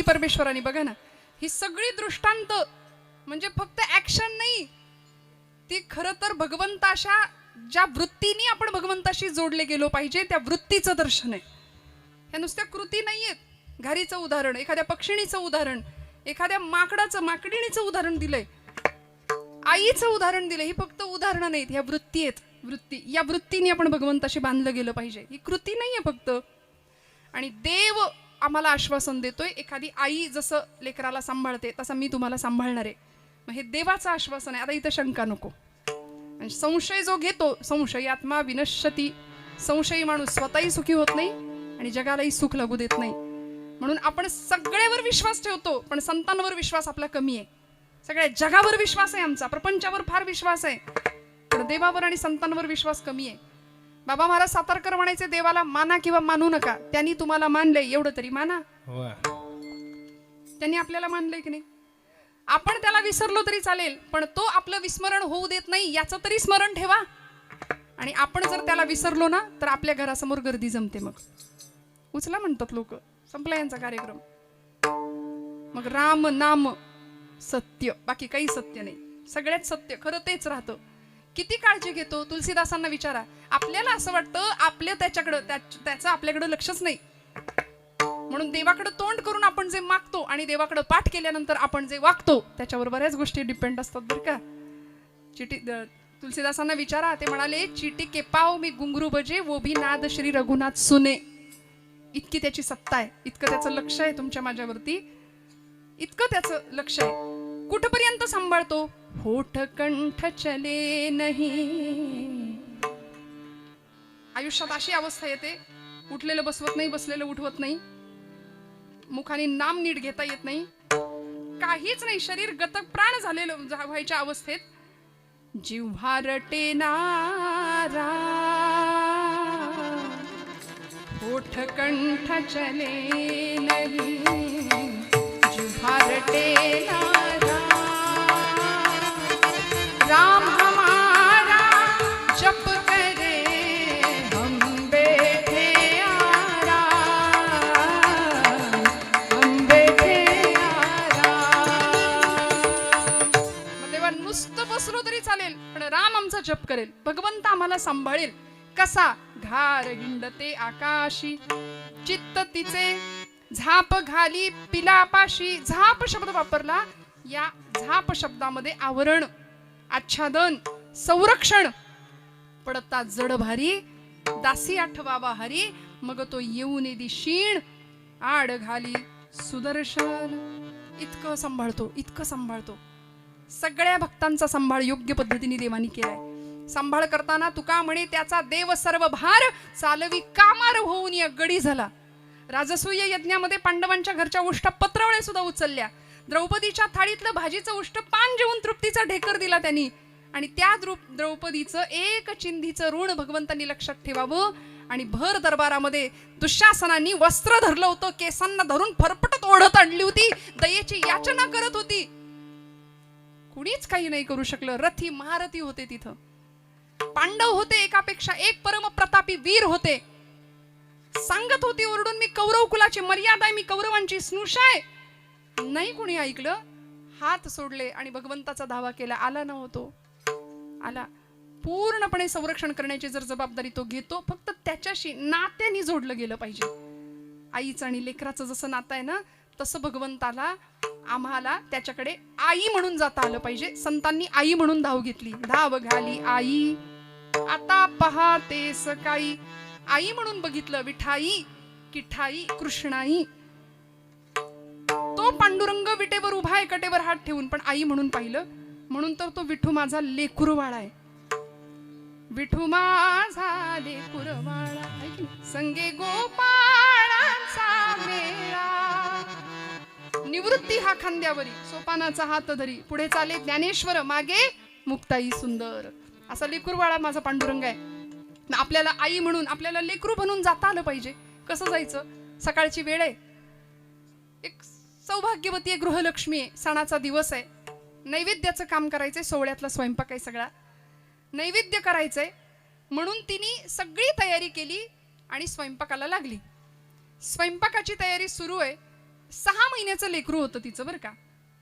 A: परमेश्वराने. बघा ना, ही सगळी दृष्टांत म्हणजे फक्त ऍक्शन नाही, ती खरं तर भगवंताच्या ज्या वृत्तीने आपण भगवंताशी जोडले गेलो पाहिजे त्या वृत्तीचं दर्शन आहे. ह्या नुसत्या कृती नाहीयेत. घारीचं उदाहरण, एखाद्या पक्षिणीचं उदाहरण, एखाद्या माकडीणीचं उदाहरण दिलंय, आईचं उदाहरण दिलंय. ही फक्त उदाहरणं नाहीत, ह्या वृत्ती आहेत. वृत्ती, या वृत्तीने आपण भगवंताशी बांधलं गेलं पाहिजे. ही कृती नाहीये फक्त. आणि देव आम्हाला आश्वासन देतोय, एखादी आई जसं लेकराला सांभाळते तसं मी तुम्हाला सांभाळणार आहे. मग हे देवाचं आश्वासन आहे. आता इथं शंका नको. आणि संशय जो घेतो, संशयात्मा विनश्यती, संशयी माणूस स्वतःही सुखी होत नाही आणि जगालाही सुख लागू देत नाही. म्हणून आपण सगळ्यावर विश्वास ठेवतो, पण संतांवर विश्वास आपला कमी आहे. सगळ्या जगावर विश्वास आहे आमचा, प्रपंचावर फार विश्वास आहे, पण देवावर आणि संतांवर विश्वास कमी आहे. बाबा महाराज सातारकर म्हणायचे, देवाला माना किंवा मानू नका, त्यांनी तुम्हाला मानलंय एवढं तरी माना.
B: वा.
A: त्यांनी आपल्याला मानलंय की नाही? आपण त्याला विसरलो तरी चालेल, पण तो आपलं विस्मरण होऊ देत नाही याचं तरी स्मरण ठेवा. आणि आपण जर त्याला विसरलो ना, तर आपल्या घरासमोर गर्दी जमते. मग उचला म्हणतात लोक, संपला यांचा कार्यक्रम. मग राम नाम सत्य, बाकी काही सत्य नाही. सगळ्यात सत्य खरं तेच राहतं. किती काळजी घेतो तुलसीदासांना विचारा. आपल्याला असं वाटतं आपल्या त्याचं आपल्याकडं लक्षच नाही, म्हणून देवाकडे तोंड करून आपण जे मागतो आणि देवाकडे पाठ केल्यानंतर आपण जे वागतो त्याच्यावर बऱ्याच गोष्टी डिपेंड असतात बरं का. तुलसीदासांना विचारा, ते म्हणाले, चीटी के पाव मी घुंगरू बजे वो भी नाद श्री रघुनाथ सुने. इतकी त्याची सत्ता आहे, इतकं त्याचं लक्ष आहे तुमच्या माझ्यावरती, इतकं त्याचं लक्ष आहे. कुठपर्यंत सांभाळतो? होठ कंठ चले नाही. आयुष्यात अशी अवस्था येते, उठलेलं बसवत नाही, बसलेलं उठवत नाही, मुखाने नाम नीट घेता येत नाही, काहीच नाही, शरीर गतक प्राण झालेलं व्हायच्या अवस्थेत जिव्हा रटे नारा, होठ कंठ चले नहीं, जिव्हा रटे नारा, राम हमारा जप करे हम बैठे आराम, हम बैठे आराम. मग तेव्हा नुसतं बसलो तरी चालेल, पण राम आमचा जप करेल, भगवंत आम्हाला सांभाळेल. कसा? घार हिंडते आकाशी, चित्त तिचे झाप घाली पिलापाशी. झाप शब्द वापरला. या झाप शब्दामध्ये आवरण, आच्छादन, संरक्षण. पडता जड भारी दासी आठवावा हरी, मग तो येऊन दिशीण आड घाली सुदर्शन. इतकं सांभाळतो, इतकं सांभाळतो. सगळ्या भक्तांचा सांभाळ योग्य पद्धतीने देवानी केलाय. सांभाळ करताना तुका म्हणे, त्याचा देव सर्व भार चालवी कामार होऊन या गडी झाला. राजसूय यज्ञामध्ये पांडवांच्या घरच्या उष्टा पत्रावळ्या सुद्धा उचलल्या. द्रौपदीच्या थाळीतलं भाजीचं उष्ट पान जेवून तृप्तीचा ढेकर दिला त्यांनी. आणि त्या द्रौपदीचं एक चिंधीचं ऋण भगवंतांनी लक्षात ठेवावं. आणि भर दरबारामध्ये दुःशासनाने वस्त्र धरलं होतं, केसांना धरून फरफटत ओढत आणली होती, दयेची याचना करत होती. कुणीच काही नाही करू शकलं. रथी महारथी होते तिथं, पांडव होते, एकापेक्षा एक परम प्रतापी वीर होते. सांगत होती ओरडून, मी कौरव कुलाची मर्यादा आहे, मी कौरवांची स्नुषा आहे. नाही कुणी ऐकलं, हात सोडले आणि भगवंताचा धावा केला. आला नव्हतो, आला. पूर्णपणे संरक्षण करण्याची जर जबाबदारी तो घेतो, फक्त त्याच्याशी नात्याने जोडलं गेलं पाहिजे. आईचं आणि लेकराचं जसं नातं आहे ना, तसं भगवंताला आम्हाला त्याच्याकडे आई म्हणून जाता आलं पाहिजे. संतांनी आई म्हणून धाव घेतली. धाव घाली आई आता पहातेस काही, आई म्हणून बघितलं. विठाई किठाई कृष्णाई. तो पांडुरंग विटेवर उभा आहे, कटेवर हात ठेवून, पण आई म्हणून पाहिलं. म्हणून तर तो विठू माझा लेकुरवाळा आहे. विठू माझा लेकुरवाळा, संगे गोपाळांचा मेळा. निवृत्ती हा खांद्यावरी, सोपानाचा हात धरी, पुढे चाले ज्ञानेश्वर, मागे मुक्ताई सुंदर. असा लेकुरवाळा माझा पांडुरंग आहे. आपल्याला आई म्हणून, आपल्याला लेकरू बनून जाता आलं पाहिजे. कसं जायचं? सकाळची वेळ आहे, एक सौभाग्यवती आहे, गृहलक्ष्मी आहे, सणाचा दिवस आहे, नैवेद्याचं काम करायचंय, सोहळ्यातला स्वयंपाक आहे, सगळा नैवेद्य करायचंय. म्हणून तिने सगळी तयारी केली आणि स्वयंपाकाला लागली. स्वयंपाकाची तयारी सुरू आहे. 6 महिन्याचं लेकरू होतं तिचं बरं का.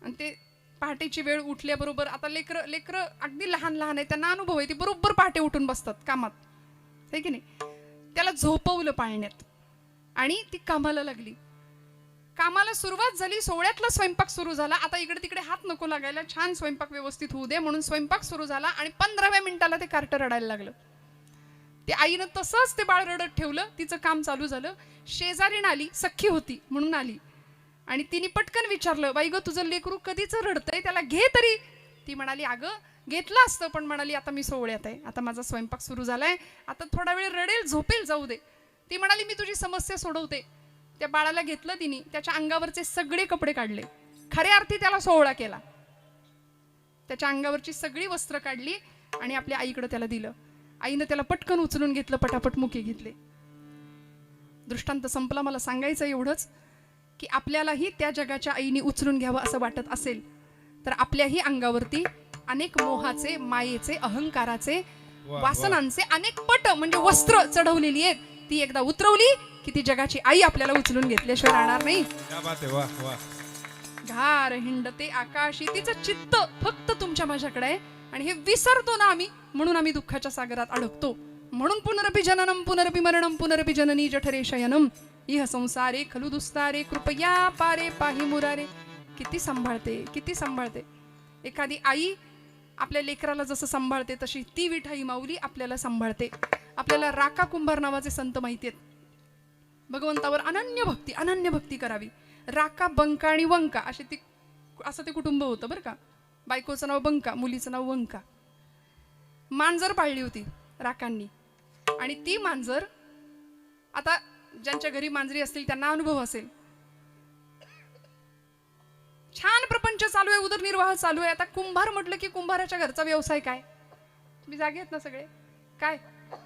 A: आणि ते पहाटेची वेळ उठल्याबरोबर, आता लेकरं अगदी लहान लहान आहे, त्यांना अनुभव आहे, ती बरोबर पहाटे उठून बसतात कामात, आहे की नाही. त्याला झोपवलं पाळण्यात आणि ती कामाला लागली. कामाला सुरुवात झाली, सोहळ्यातला स्वयंपाक सुरू झाला. आता इकडे तिकडे हात नको लागायला, छान स्वयंपाक व्यवस्थित होऊ दे म्हणून स्वयंपाक सुरू झाला आणि 15व्या मिनिटाला ते कार्ट रडायला लागलं. ते आईनं तसंच ते बाळ रडत ठेवलं. तिचं काम चालू झालं. शेजारीण आली, सख्खी होती म्हणून आली आणि तिने पटकन विचारलं, बाई ग तुझं लेकरू कधीच रडतंय, त्याला घे तरी. ती म्हणाली, अगं घेतलं असतं, पण म्हणाली आता मी सोहळ्यात आहे, आता माझा स्वयंपाक सुरू झालाय, आता थोडा वेळ रडेल, झोपेल, जाऊ दे. ती म्हणाली मी तुझी समस्या सोडवते. त्या बाळाला घेतलं तिने, त्याच्या अंगावरचे सगळे कपडे काढले, खऱ्या अर्थी त्याला सोहळा केला. त्याच्या अंगावरची सगळी वस्त्र काढली आणि आपल्या आईकडे त्याला दिलं. आईनं त्याला पटकन उचलून घेतलं, पटापट मुके घेतले. दृष्टांत संपला. मला सांगायचं एवढंच की आपल्यालाही त्या जगाच्या आईने उचलून घ्यावं असं वाटत असेल तर आपल्याही अंगावरती अनेक मोहाचे, मायेचे, अहंकाराचे, वासनांचे अनेक पट म्हणजे वस्त्र चढवलेली आहेत. ती एकदा उतरवली की ती जगाची आई आपल्याला उचलून घेतल्याशिवाय राहणार नाही. घार हिंडते आकाशी, तिचं चित्त फक्त तुमच्या माझ्याकडे आहे आणि हे विसरतो ना आम्ही, म्हणून आम्ही दुःखाच्या सागरात अडकतो. म्हणून पुनरपि जननम पुनरपि मरणम पुनरपि जननी जठरे शयनम इह संसारे खलु दुस्तारे कृपया पारे पाहि मुरारे. किती सांभाळते, किती सांभाळते. एखादी आई आपल्या लेकराला जसं सांभाळते तशी ती विठाई माऊली आपल्याला सांभाळते. आपल्याला राका कुंभार नावाचे संत माहिती आहेत. भगवंतावर अनन्य भक्ती करावी. राका, बंका आणि वंका असं ते कुटुंब होतं बरं का. बायकोचं नाव बंका, मुलीचं नाव वंका. मांजर पाळली होती राकांनी आणि ती मांजर, आता ज्यांच्या घरी मांजरी असतील त्यांना अनुभव असेल, छान प्रपंच चालू आहे, उदरनिर्वाह चालू आहे. आता कुंभार म्हटलं की कुंभाराच्या घरचा व्यवसाय काय? तुम्ही जागे आहेत ना सगळे? काय?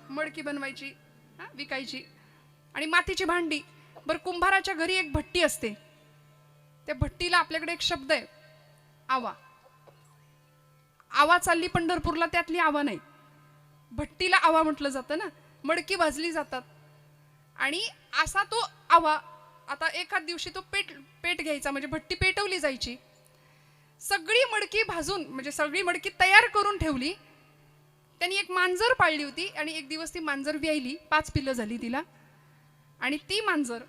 A: मडकी बनवायची, विकायची आणि मातीची भांडी. बरं, कुंभाराच्या घरी एक भट्टी असते. त्या भट्टीला आपल्याकडे एक शब्द आहे, आवा. आवा चालली पंढरपूरला, त्यातली आवा नाही. भट्टीला आवा म्हटलं जातं ना. मडकी भाजली जातात आणि असा तो आवा. आता एखाद दिवशी तो पेट घ्यायचा, म्हणजे भट्टी पेटवली जायची. सगळी मडकी भाजून म्हणजे सगळी मडकी तयार करून ठेवली. त्यांनी एक मांजर पाळली होती आणि एक दिवस ती मांजर व्यायली. 5 पिल्लं झाली तिला आणि ती मांजर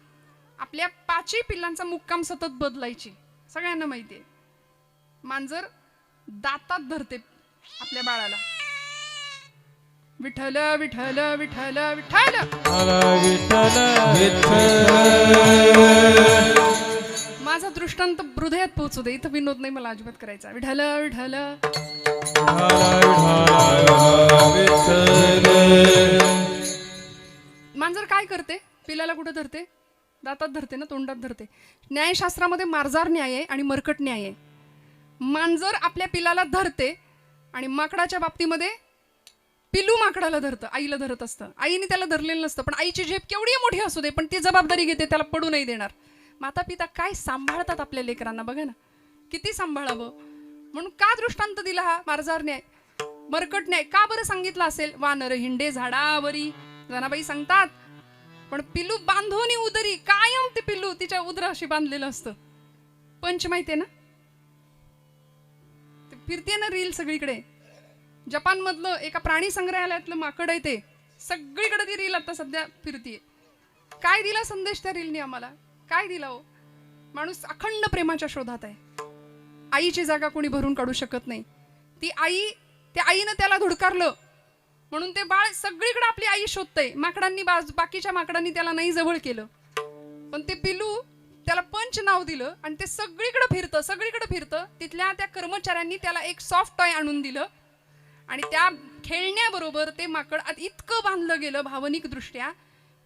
A: आपल्या 5ही पिल्लांचा मुक्काम सतत बदलायची. सगळ्यांना माहिती आहे. मांजर दातात धरते आपल्या बाळाला, विठ्ठल विठ्ठल विठ्ठल विठ्ठल. माझा दृष्टांत हृदयात पोहोचू दे, इथं विनोद नाही मला अजिबात करायचा. विठ्ठल विठ्ठल. मांजर काय करते? पिलाला कुठं धरते? दातात धरते ना, तोंडात धरते. न्यायशास्त्रामध्ये मार्जार न्याय आहे आणि मरकट न्याय आहे. मांजर आपल्या पिलाला धरते आणि माकडाच्या बाबतीमध्ये पिलू माकडाला धरतं, आईला धरत असतं. आईने त्याला धरलेलं नसतं, पण आईची झेप केवढी मोठी असू दे पण ती जबाबदारी घेते, त्याला पडू नाही देणार. माता पिता काय सांभाळतात आपल्या लेकरांना, बघा ना किती सांभाळावं. म्हणून का दृष्टांत दिला हा मार्जार न्याय, मरकट न्याय? का बरं सांगितलं असेल? वानर हिंडे झाडावरी, जनाबाई सांगतात. पण पिलू बांधून उदरी, कायम ते पिल्लू तिच्या उदराशी बांधलेलं असतं. पंच माहितीये ना, फिरते ना रील सगळीकडे. जपान मधलं एका प्राणी संग्रहालयातलं माकड आहे, ते सगळीकडे ती रील आता सध्या फिरतीये. काय दिला संदेश त्या रीलने आम्हाला? काय दिला हो? माणूस अखंड प्रेमाच्या शोधात आहे. आईची जागा कोणी भरून काढू शकत नाही. ती आई, त्या आईनं त्याला धुडकारलं म्हणून ते बाळ सगळीकडे आपली आई शोधतंय. माकडांनी, बाकीच्या माकडांनी त्याला नाही जवळ केलं, पण ते पिलू त्याला पंच नाव दिलं आणि ते सगळीकडे फिरतं. तिथल्या त्या कर्मचाऱ्यांनी त्याला एक सॉफ्ट टॉय आणून दिलं आणि त्या खेळण्याबरोबर ते माकड इतकं बांधलं गेलं भावनिक दृष्ट्या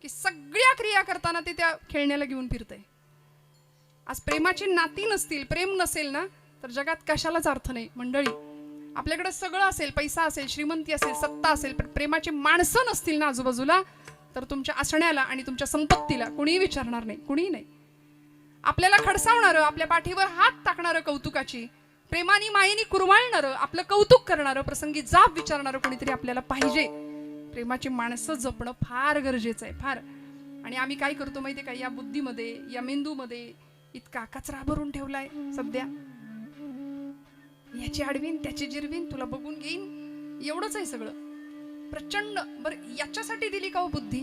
A: की सगळ्या क्रिया करताना ते त्या खेळण्याला घेऊन फिरतंय. आज प्रेमाची नाती नसतील, प्रेम नसेल ना, तर जगात कशालाच अर्थ नाही मंडळी. आपल्याकडे सगळं असेल, पैसा असेल, श्रीमंती असेल, सत्ता असेल, पण प्रेमाची माणसं नसतील ना आजूबाजूला, तर तुमच्या असण्याला आणि तुमच्या संपत्तीला कोणीही विचारणार नाही, कुणीही नाही. आपल्याला खडसावणारं, आपल्या पाठीवर हात टाकणारं कौतुकाची, प्रेमानी मायेनी कुरवाळणारं, आपलं कौतुक करणारं, प्रसंगी जाब विचारणारं कोणीतरी आपल्याला पाहिजे. प्रेमाची माणसं जपणं फार गरजेचं आहे, फार. आणि आम्ही काय करतो माहितीये का, या बुद्धीमध्ये, या मेंदूमध्ये इतका कचरा भरून ठेवलाय सध्या. याची आडवीन, त्याची जिरवीन, तुला बघून घेईन, एवढंच आहे सगळं प्रचंड. बरं, याच्यासाठी दिली का हो बुद्धी?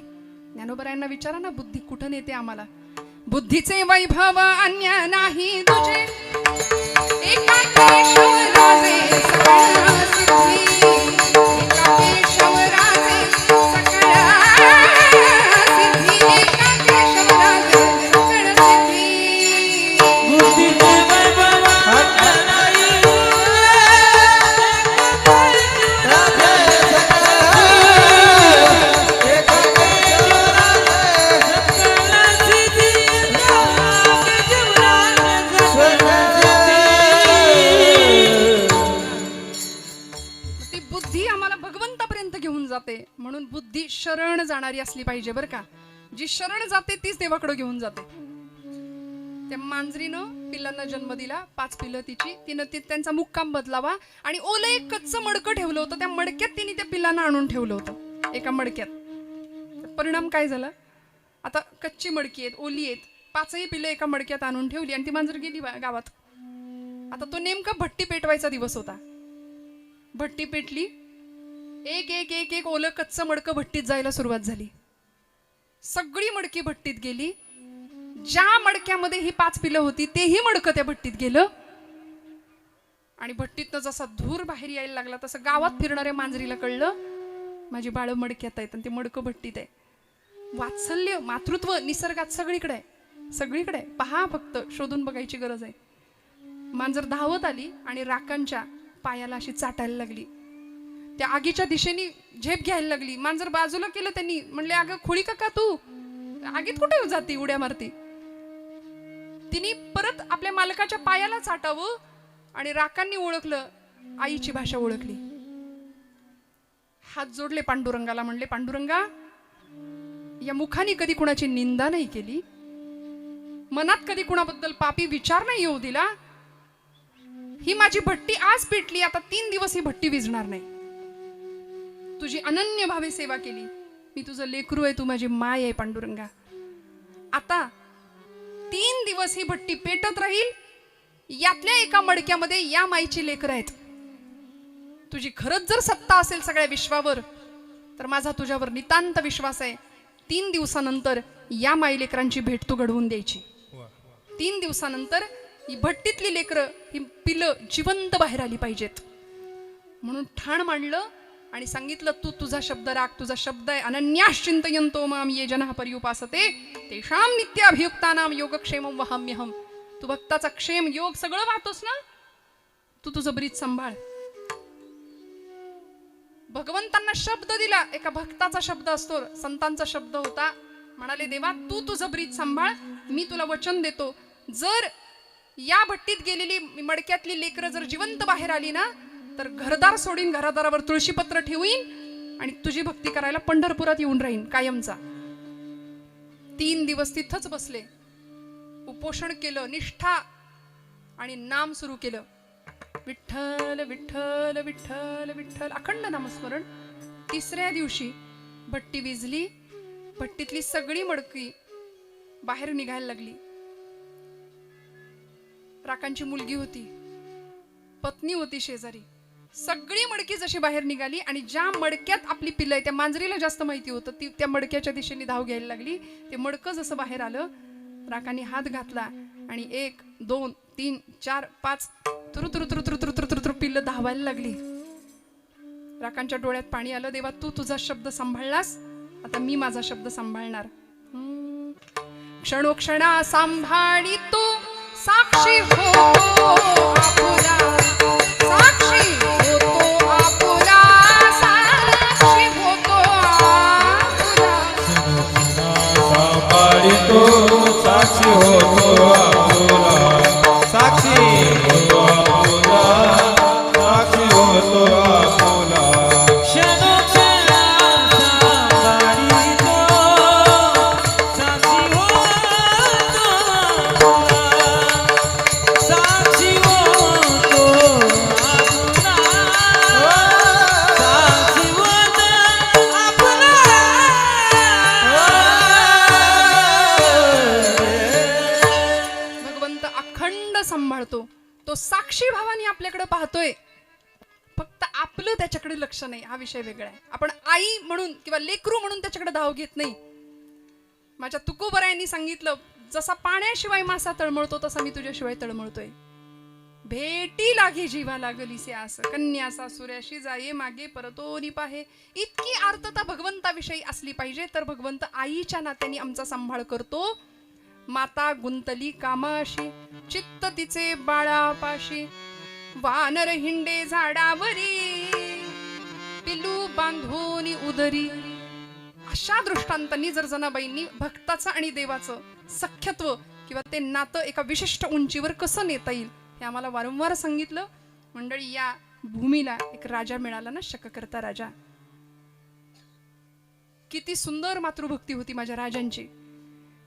A: ज्ञानोबरायांना विचारा ना, बुद्धी कुठं नेते आम्हाला? बुद्धीचे वैभव अन्य नाही तुझे एका केशवराजे सकळ सिद्धी एका केशवराजे सकळ सिद्धी एका केशवराजे सकळ सिद्धी
B: बुद्धीचे वैभव
A: ती बुद्धी आम्हाला भगवंतापर्यंत घेऊन जाते. म्हणून बुद्धी शरण जाणारी असली पाहिजे बरं का. जी शरण जाते तीच देवाकडे घेऊन जाते. त्या मांजरीनं पिल्लांना जन्म दिला, 5 पिल्लं तिची. तिनं त्यांचा मुक्काम बदलावा आणि ओलं एक कच्चं मडकं ठेवलं होतं. त्या मडक्यात तिने त्या पिल्लांना आणून ठेवलं होतं एका मडक्यात. परिणाम काय झाला? आता कच्ची मडकी आहेत, ओली आहेत, 5ही पिल्लं एका मडक्यात आणून ठेवली आणि ती मांजर गेली गावात. आता तो नेमका भट्टी पेटवायचा दिवस होता. भट्टी पेटली, एक एक एक एक ओलं कच्चं मडकं भट्टीत जायला सुरुवात झाली. सगळी मडकी भट्टीत गेली. ज्या मडक्यामध्ये ही 5 पिलं होती तेही मडकं त्या भट्टीत गेलं. आणि भट्टीतनं जसा धूर बाहेर यायला लागला तसं गावात फिरणाऱ्या मांजरीला कळलं माझी बाळ मडक्यात आहेत आणि ते मडकं भट्टीत आहे. वात्सल्य, मातृत्व निसर्गात सगळीकडे आहे, सगळीकडे आहे. पहा, फक्त शोधून बघायची गरज आहे. मांजर धावत आली आणि राकांच्या पायाला अशी चाटायला लागली. त्या आगीच्या दिशेने झेप घ्यायला लागली. मांजर बाजूला केलं त्यांनी. म्हणले, अगं खुळी का तू आगीत कुठे जाती, उड्या मारती. तिने परत आपल्या मालकाच्या पायाला चाटावं आणि राकांनी ओळखलं, आईची भाषा ओळखली. हात जोडले पांडुरंगाला. म्हणले, पांडुरंगा, या मुखाने कधी कुणाची निंदा नाही केली, मनात कधी कुणाबद्दल पापी विचार नाही येऊ दिला. ही माझी भट्टी आज पेटली, आता 3 दिवस ही भट्टी विझणार नाही. तुझी अनन्य भावे सेवा केली. मी तुझं लेकरू आहे, तू माझी माय आहे पांडुरंगा. आता 3 दिवस ही भट्टी पेटत राहील. यातल्या एका मडक्यामध्ये या माईची लेकरं आहेत. तुझी खरंच जर सत्ता असेल सगळ्या विश्वावर तर माझा तुझ्यावर नितांत विश्वास आहे. 3 दिवसानंतर या माई लेकरांची भेट तू घडवून द्यायची. 3 दिवसानंतर ही भट्टीतली लेकरं, ही पिलं जिवंत बाहेर आली पाहिजेत. म्हणून ठाण मांडलं आणि सांगितलं, तू तुझा शब्द राख. तुझा शब्द आहे, अनन्याश्चिंतयन्तो माम ये जनः पर्युपासते तेषां नित्याभियुक्तानां योगक्षेमं वहाम्यहम्. तू भक्ताचा क्षेम, योग सगळं वाहतोस ना. तू तुझं ब्रीद सांभाळ. भगवंतांना शब्द दिला. एका भक्ताचा शब्द असतो, संतांचा शब्द होता. म्हणाले, देवा तू तुझं ब्रीद सांभाळ. मी तुला वचन देतो, जर या भट्टीत गेलेली मडक्यातली लेकरं जर जिवंत बाहेर आली ना तर घरदार सोडीन, घरादारावर तुळशीपत्र ठेवीन आणि तुझी भक्ती करायला पंढरपुरात येऊन राहीन कायमचा. 3 दिवस तिथंच बसले, उपोषण केलं, निष्ठा आणि नाम सुरू केलं. विठ्ठल विठ्ठल विठ्ठल विठ्ठल, अखंड नामस्मरण. 3ऱ्या दिवशी भट्टी विझली. भट्टीतली सगळी मडकी बाहेर निघायला लागली. राकांची मुलगी होती, पत्नी होती शेजारी. सगळी मडकी जशी बाहेर निघाली आणि ज्या मडक्यात आपली पिल्लं आहे त्या मांजरीला जास्त माहिती होतं, ती त्या मडक्याच्या दिशेने धाव घ्यायला लागली. ते मडकं जसं बाहेर आलं, राकांनी हात घातला आणि 1 2 3 4 5 तुरु तुरु तुरु तुरु तुरु तुरु तुरु तुरु पिल्लं धावायला लागली. राकांच्या डोळ्यात पाणी आलं. देवा तू तुझा शब्द सांभाळलास, आता मी माझा शब्द सांभाळणार. क्षणोक्षणा सांभाळी तू साक्षी होतो आपुला, साक्षी होतो आपुला, साक्षी होतो आपुला.
C: सांभाळी तो साक्षी होतो आपुला, साक्षी होतो आपुला, साक्षी होतो आपुला.
B: क्षणोक्षणा सांभाळी तो साक्षी होतो आपुला, साक्षी होतो आपुला, साक्षी होतो आपुला.
A: भगवंत अखंड सांभाळतो. तो साक्षी भावाने आपल्याकडे पाहतोय, फक्त आपलं त्याच्याकडे लक्ष नाही. हा विषय वेगळा आहे. आपण आई म्हणून किंवा लेकरू म्हणून त्याच्याकडे धाव घेत नाही. माझ्या तुकोबरायांनी सांगितलं, जसा पाण्याशिवाय मासा तळमळतो तसा मी तुझ्याशिवाय तळमळतोय. भेटी लागे जीवा लागलीसे आस, कन्या सासुऱ्याशी जाये मागे परतोनी पाहे. इतकी आर्तता भगवंताविषयी असली पाहिजे तर भगवंत आईच्या नात्याने आमचा सांभाळ करतो. माता गुंतली कामाशी, चित्त तिचे बाळापाशी. वानर हिंडे झाडावरी, पिलू बांधून उदरी. अशा दृष्टांतांनी जर जनाबाईंनी भक्ताचं आणि देवाचं सख्यत्व किंवा ते नातं एका विशिष्ट उंचीवर कसं नेता येईल हे आम्हाला वारंवार सांगितलं. मंडळी, या भूमीला एक राजा मिळाला ना, शककर्ता राजा. किती सुंदर मातृभक्ती होती माझ्या राजांची.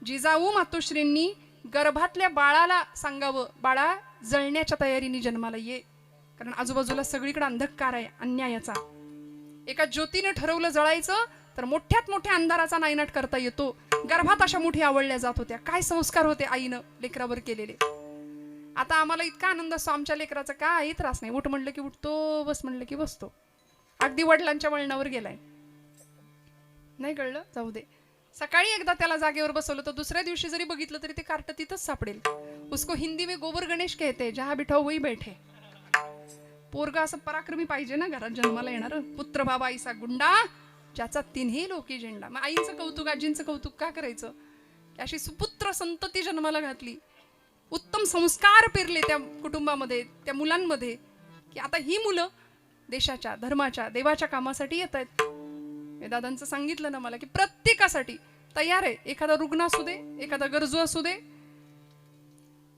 A: जिजाऊ मातोश्रींनी गर्भातल्या बाळाला सांगावं, बाळा जळण्याच्या तयारीने जन्माला ये, कारण आजूबाजूला सगळीकडे अंधकार आहे अन्यायाचा. एका ज्योतीने ठरवलं जळायचं तर मोठ्यात मोठ्या अंधाराचा नायनाट करता येतो. गर्भात अशा मोठी आवडल्या जात होत्या. काय संस्कार होते आईनं लेकरावर केलेले. आता आम्हाला इतका आनंद असतो आमच्या लेकराचा काही त्रास नाही. उठ म्हणलं की उठतो, बस म्हणलं की बसतो. अगदी वडिलांच्या वळणावर गेलाय. नाही कळलं, जाऊ दे. सकाळी एकदा त्याला जागेवर बसवलं तर दुसऱ्या दिवशी जरी बघितलं तरी ते कार्ट तिथंच सापडेल. उसको हिंदी में गोबर गणेश कहते, जहा बिठाओ वही बैठे. पोरगा असं पराक्रमी पाहिजे ना घरात जन्माला येणार. पुत्र बाबा आईसा गुंडा, ज्याचा तिन्ही लोकी झेंडा. मग आईचं कौतुक आजींचं कौतुक का करायचं. अशी सुपुत्र संतती जन्माला घातली, उत्तम संस्कार पेरले त्या कुटुंबामध्ये, त्या मुलांमध्ये, की आता ही मुलं देशाच्या धर्माच्या देवाच्या कामासाठी येत आहेत. दादांचं सांगितलं ना मला की प्रत्येकासाठी तयार आहे. एखादा रुग्ण असू दे, एखादा गरजू असू दे.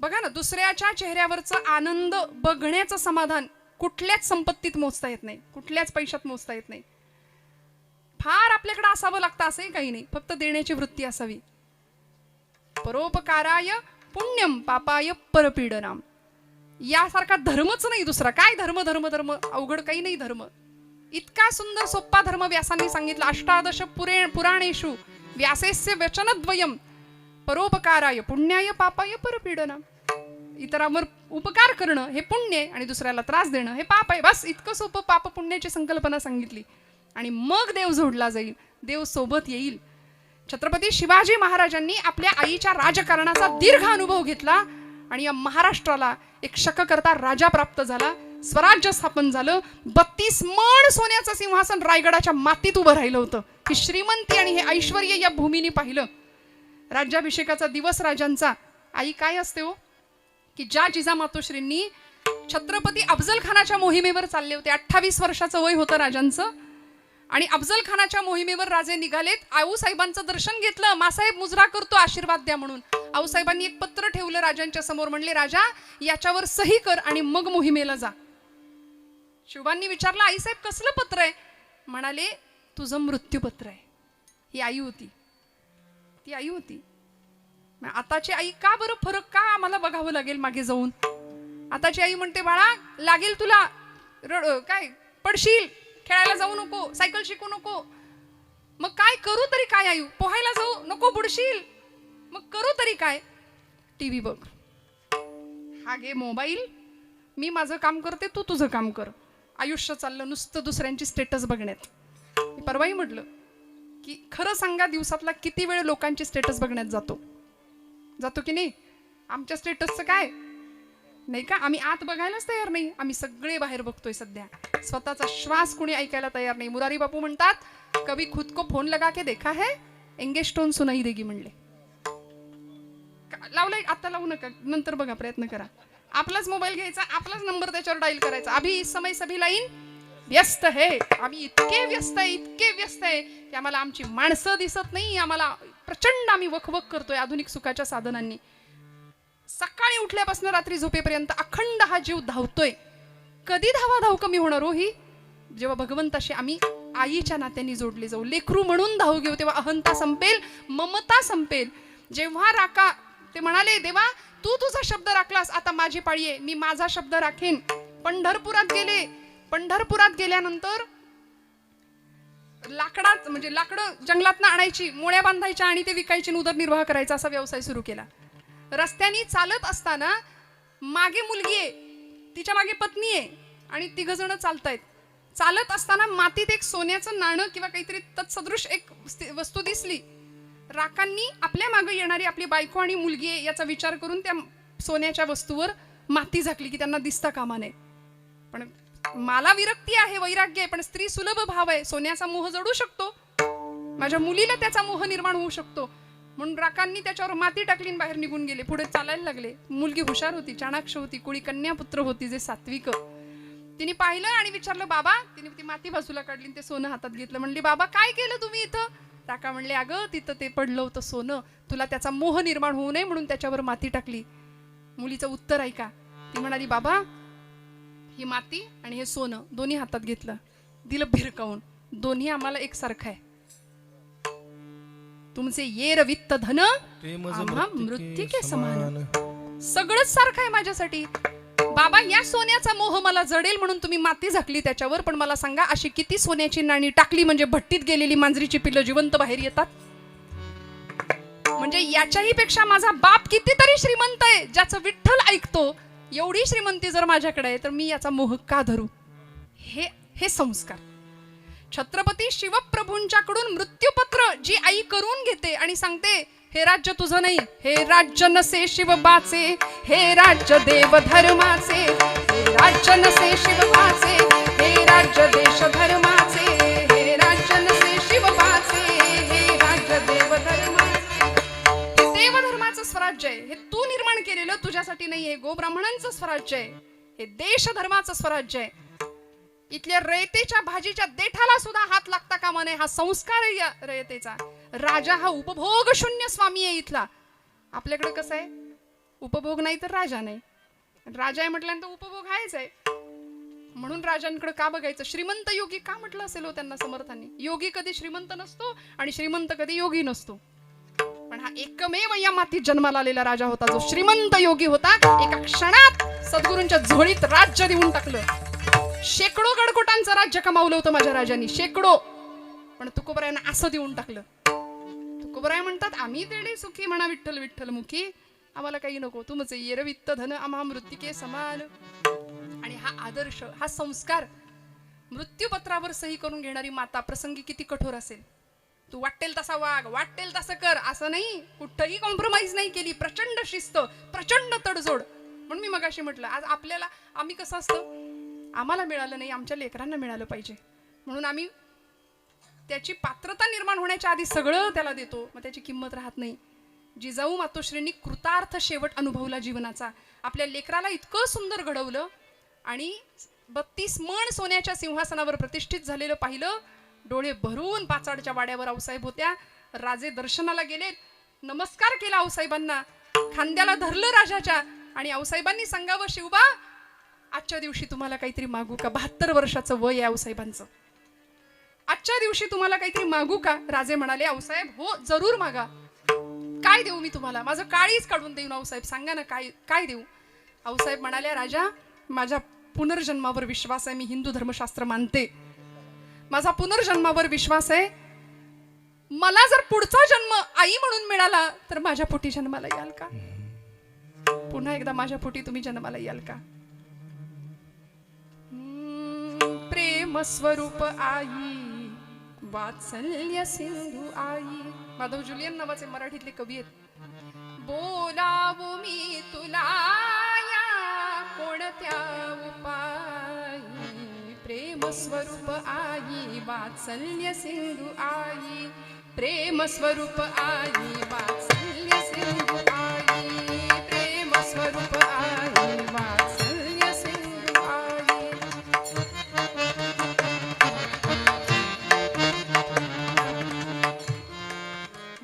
A: बघा ना, दुसऱ्याच्या चेहऱ्यावरचं आनंद बघण्याचं समाधान कुठल्याच संपत्तीत मोजता येत नाही, कुठल्याच पैशात मोजता येत नाही. फार आपल्याकडे असावं लागतं असंही काही नाही, फक्त देण्याची वृत्ती असावी. परोपकाराय पुण्यम पापाय परपीडनाम. यासारखा धर्मच नाही दुसरा. काय धर्म धर्म धर्म, अवघड काही नाही धर्म. इतका सुंदर सोप्पा धर्म व्यासांनी सांगितला. अष्टादश पुराणेषु व्यासेस्य वचनद्वयम परोपकाराय पुण्याय पापाय परपीडनाम. इतरांवर उपकार करणं हे पुण्य आहे आणि दुसऱ्याला त्रास देणं हे पाप आहे. बस इतकं सोपं पाप पुण्याची संकल्पना सांगितली आणि मग देव जोडला जाईल, देव सोबत येईल. छत्रपती शिवाजी महाराजांनी आपल्या आईच्या राजकारणाचा दीर्घ अनुभव घेतला आणि या महाराष्ट्राला एक शककर्ता राजा प्राप्त झाला. स्वराज्य स्थापन झालं. 32 मण सोन्याचं सिंहासन रायगडाच्या मातीत उभं राहिलं होतं. ही श्रीमंती आणि हे ऐश्वर या भूमीने पाहिलं. राज्याभिषेकाचा दिवस राजांचा. आई काय असते हो, की ज्या जिजामातोश्रींनी छत्रपती अफजल खानाच्या मोहिमेवर चालले होते. 28 वर्षाचं वय होतं राजांचं आणि अफजल खानाच्या मोहिमेवर राजे निघालेत. आऊसाहेबांचं दर्शन घेतलं. मासाहेब मुजरा करतो, आशीर्वाद द्या म्हणून. आऊसाहेबांनी एक पत्र ठेवलं राजांच्या समोर. म्हणले, राजा याच्यावर सही कर आणि मग मोहिमेला जा. शिवबांनी विचारलं, आईसाहेब कसलं पत्र आहे. म्हणाले, तुझं मृत्यूपत्र आहे. ही आई होती, ती आई होती. आताची आई का बरं, फरक का आम्हाला बघावं लागेल मागे जाऊन. आताची आई म्हणते, बाळा लागेल तुला काय, पडशील, खेळायला जाऊ नको, सायकल शिकू नको. मग काय करू तरी काय आई, पोहायला जाऊ नको, बुडशील. मग करू तरी काय, टीव्ही बघ, हा घे मोबाईल, मी माझं काम करते, तू तुझं काम कर. आयुष्य चाललं नुसतं दुसऱ्यांची स्टेटस बघण्यात. मी परवाही म्हटलं की खरं सांगा, दिवसातला किती वेळ लोकांची स्टेटस बघण्यात जातो की नाही. आमच्या स्टेटसचं काय नाही का, आम्ही आत बघायलाच तयार नाही. आम्ही सगळे बाहेर बघतोय सध्या. स्वतःचा श्वास कोणी ऐकायला तयार नाही. मुरारी बापू म्हणतात, कभी खुद को फोन लगा के देखा है, एंगेज टोन सुनाई देगी म्हणले. लावलंय, आता लावू नका, नंतर बघा, प्रयत्न करा. आपलाच मोबाईल घ्यायचा, आपलाच नंबर त्याच्यावर डायल करायचा. अभी इस समय सभी लाईन व्यस्त है. आम्ही इतके व्यस्त आहे की आम्हाला आमची माणसं दिसत नाही. आम्हाला प्रचंड आम्ही वखवख करतोय आधुनिक सुखाच्या साधनांनी. सकाळी उठल्यापासून रात्री झोपेपर्यंत अखंड हा जीव धावतोय. कधी धाव कमी होणार हो ही, जेव्हा भगवंताशी आम्ही आईच्या नात्याने जोडले जाऊ. लेकरू म्हणून धाव घेऊ तेव्हा अहंता संपेल, ममता संपेल. जेव्हा राखा, ते म्हणाले, देवा तू तुझा शब्द राखलास, आता माझी पाळी आहे, मी माझा शब्द राखेन. पंढरपुरात गेले. पंढरपुरात गेल्यानंतर लाकडात, म्हणजे लाकडं जंगलातनं आणायची, मोळ्या बांधायच्या आणि ते विकायची, उदरनिर्वाह करायचा, असा व्यवसाय सुरू केला. रस्त्याने चालत असताना मागे मुलगी आहे, तिच्या मागे पत्नी आहे आणि 3 जण चालतायत. चालत असताना मातीत एक सोन्याचं नाणं किंवा काहीतरी तत्सदृश एक वस्तू दिसली. राकांनी आपल्या मागे येणारी आपली बायको आणि मुलगी आहे याचा विचार करून त्या सोन्याच्या वस्तूवर माती झाकली की त्यांना दिसता कामा नये. पण मला विरक्ती आहे, वैराग्य आहे, पण स्त्री सुलभ भाव आहे. सोन्याचा मोह जडू शकतो, माझ्या मुलीला त्याचा मोह निर्माण होऊ शकतो. म्हणून राकांनी त्याच्यावर माती टाकली आणि बाहेर निघून गेले. पुढे चालायला लागले. मुलगी हुशार होती, चाणाक्ष होती, कुळी कन्यापुत्र होती, जे सात्विक. तिने पाहिलं आणि विचारलं बाबा. तिने ती माती बाजूला काढली आणि ते सोनं हातात घेतलं. म्हणली बाबा काय केलं तुम्ही इथं? राका म्हणले अगं तिथं ते पडलं होतं सोनं, तुला त्याचा मोह निर्माण होऊ नये म्हणून त्याच्यावर माती टाकली. मुलीचं उत्तर ऐका. ती म्हणाली बाबा ही माती आणि हे सोनं दोन्ही हातात घेतलं, दिलं भिरकावून, दोन्ही आम्हाला एकसारखं आहे. तुमचे येर वित्त धन आम्हा मृत्तिके समान. सगळंच सारखं आहे माझ्यासाठी. बाबा या सोन्याचा मोह मला जडेल म्हणून तुम्ही माती झाकली त्याच्यावर, पण मला सांगा अशी किती सोन्याची नाणी टाकली म्हणजे भट्टीत गेलेली मांजरीची पिल्लं जिवंत बाहेर येतात? म्हणजे याच्याही पेक्षा माझा बाप कितीतरी श्रीमंत आहे, ज्याचं विठ्ठल ऐकतो. एवढी श्रीमंती जर माझ्याकडे आहे तर मी याचा मोह का धरू? हे संस्कार. छत्रपती शिवप्रभूंच्याकडून मृत्यूपत्र जी आई करून घेते आणि सांगते हे राज्य तुझं नाही, हे राज्य नसे शिवबाचे, हे राज्य देव धर्माचे, हे राज्य नसे शिवबाचे, हे राज्य देश धर्माचे, हे राज्य नसे शिवबाचे, हे राज्य देव धर्माचे. हे देव धर्माचं स्वराज्य आहे, हे तू निर्माण केलेलं, तुझ्यासाठी नाही. हे गोब्राह्मणांचं स्वराज्य आहे, हे देश धर्माचं स्वराज्य आहे. इथल्या रयतेच्या भाजीच्या देठाला सुद्धा हात लागता कामा नये. हा संस्कार आहे या रयतेचा. राजा हा उपभोग शून्य स्वामी आहे इथला. आपल्याकडे कसं आहे, उपभोग नाही तर राजा नाही. राजा आहे म्हटल्यानंतर उपभोग आहेच आहे. म्हणून राजांकडे का बघायचं? श्रीमंत योगी का म्हटलं असेल हो त्यांना समर्थांनी? योगी कधी श्रीमंत नसतो आणि श्रीमंत कधी योगी नसतो. पण हा एकमेव या मातीत जन्माला आलेला राजा होता जो श्रीमंत योगी होता. एका क्षणात सद्गुरूंच्या झोळीत राज्य देऊन टाकलं. शेकडो गडकोटांचं राज्य कमावलं होतं माझ्या राजांनी, शेकडो. पण तुकोबरायांना असं देऊन टाकलं. तुकोबराय म्हणतात आम्ही तेडे सुखी म्हणा विठ्ठल विठ्ठल मुखी, आम्हाला काही नको, तुमचे येरवित्त धन आम्हा मृत्तिके समान. आणि हा आदर्श, हा संस्कार मृत्यूपत्रावर सही करून घेणारी माता प्रसंगी किती कठोर असेल. तू वाटेल तसा वाग, वाटेल तसं कर, असं नाही. कुठंही कॉम्प्रोमाइज नाही केली. प्रचंड शिस्त, प्रचंड तडजोड. म्हणून मी मगाशी म्हटलं आज आपल्याला, आम्ही कसं असतं, आम्हाला मिळालं नाही, आमच्या लेकरांना मिळालं पाहिजे म्हणून आम्ही त्याची पात्रता निर्माण होण्याच्या आधी सगळं त्याला देतो, मग त्याची किंमत राहत नाही. जिजाऊ मातोश्रींनी कृतार्थ शेवट अनुभवला जीवनाचा. आपल्या लेकराला इतकं सुंदर घडवलं आणि 32 मण सोन्याच्या सिंहासनावर प्रतिष्ठित झालेलं पाहिलं. डोळे भरून पाचाडच्या वाड्यावर आऊसाहेब होत्या. राजे दर्शनाला गेले, नमस्कार केला आऊसाहेबांना, खांद्याला धरलं राजाच्या आणि आऊसाहेबांनी सांगावं शिवबा आजच्या दिवशी तुम्हाला काहीतरी मागू का? 72 वर्षाचं वय आहे आऊसाहेबांचं. आजच्या दिवशी तुम्हाला काहीतरी मागू का? राजे म्हणाले आऊसाहेब हो जरूर मागा. काय देऊ मी तुम्हाला? माझं काळीच काढून देऊ आऊसाहेब, सांगा ना काय देऊ? आऊसाहेब म्हणाले राजा माझ्या पुनर्जन्मावर विश्वास आहे, मी हिंदू धर्मशास्त्र मानते, माझा पुनर्जन्मावर विश्वास आहे. मला जर पुढचा जन्म आई म्हणून मिळाला तर माझ्या पोटी जन्माला याल का? पुन्हा एकदा माझ्या पोटी तुम्ही जन्माला याल का? प्रेम स्वरूप आई वात्सल्य सिंधू आई. माधव जुलियन नावाचे मराठीतले कवी आहेत. बोलावू मी तुला या कोणत्या उपायी, प्रेम स्वरूप आई वात्सल्य सिंधू आई, प्रेम स्वरूप आई वात्सल्य सिंधू आई, प्रेम स्वरूप आई वात्सल्य सिंधू आई.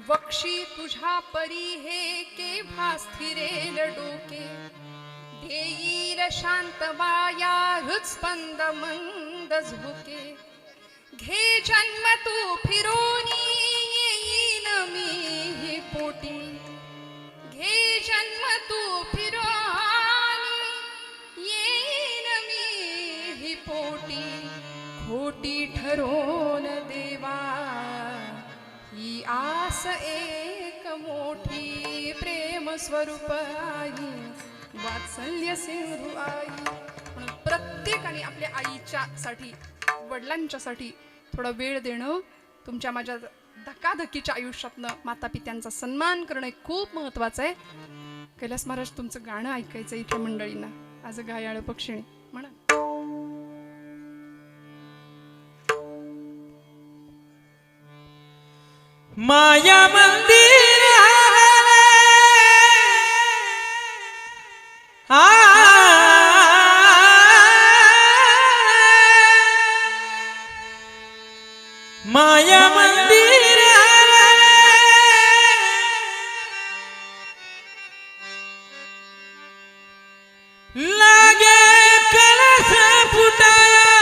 A: वक्षी तुझ्या परी हे केव्हा स्थिरेल डोके, घेईल शांत वाया हृत्स्पंद मंद झोके. घे जन्म तू फिरोनी येईन मी पोटी, घे जन्म तू फिरोनी येईन मी पोटी. खोटी ठरोन देवा ही आस एक मोठी, प्रेम स्वरूप आई वात्सल्य सिंधू आई. म्हणून प्रत्येकाने आपल्या आईच्या साठी, वडिलांच्या साठी थोडा वेळ देणं, तुमच्या माझ्या धकाधकीच्या आयुष्यातनं माता पित्यांचा सन्मान करणं हे खूप महत्वाचं आहे. कैलास महाराज तुमचं गाणं ऐकायचं इथल्या मंडळींना. आज गायाळ पक्षिणी म्हणा.
B: माया मंदिर माया मंदिर लागे कलश फुटाया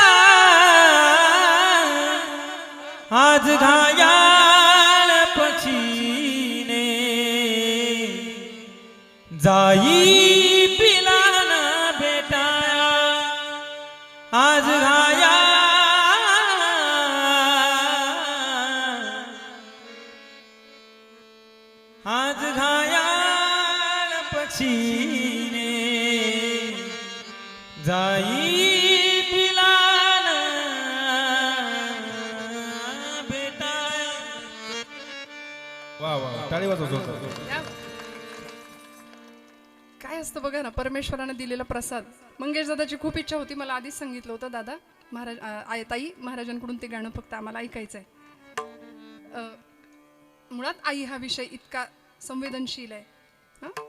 B: आज घायाळ पक्षीने जाई पिलाना भेटाया आज घाया आज घायाळ पक्षीने जाई पिलाना भेटाया.
C: वा वा, टाळी वाजवतो.
A: काय असतं बघा ना, परमेश्वराने दिलेला प्रसाद. मंगेश दादाची खूप इच्छा होती, मला आधीच सांगितलं होतं, दादा महाराज ताई महाराजांकडून ते गाणं फक्त आम्हाला ऐकायचं आहे. मुळात आई हा विषय इतका संवेदनशील आहे.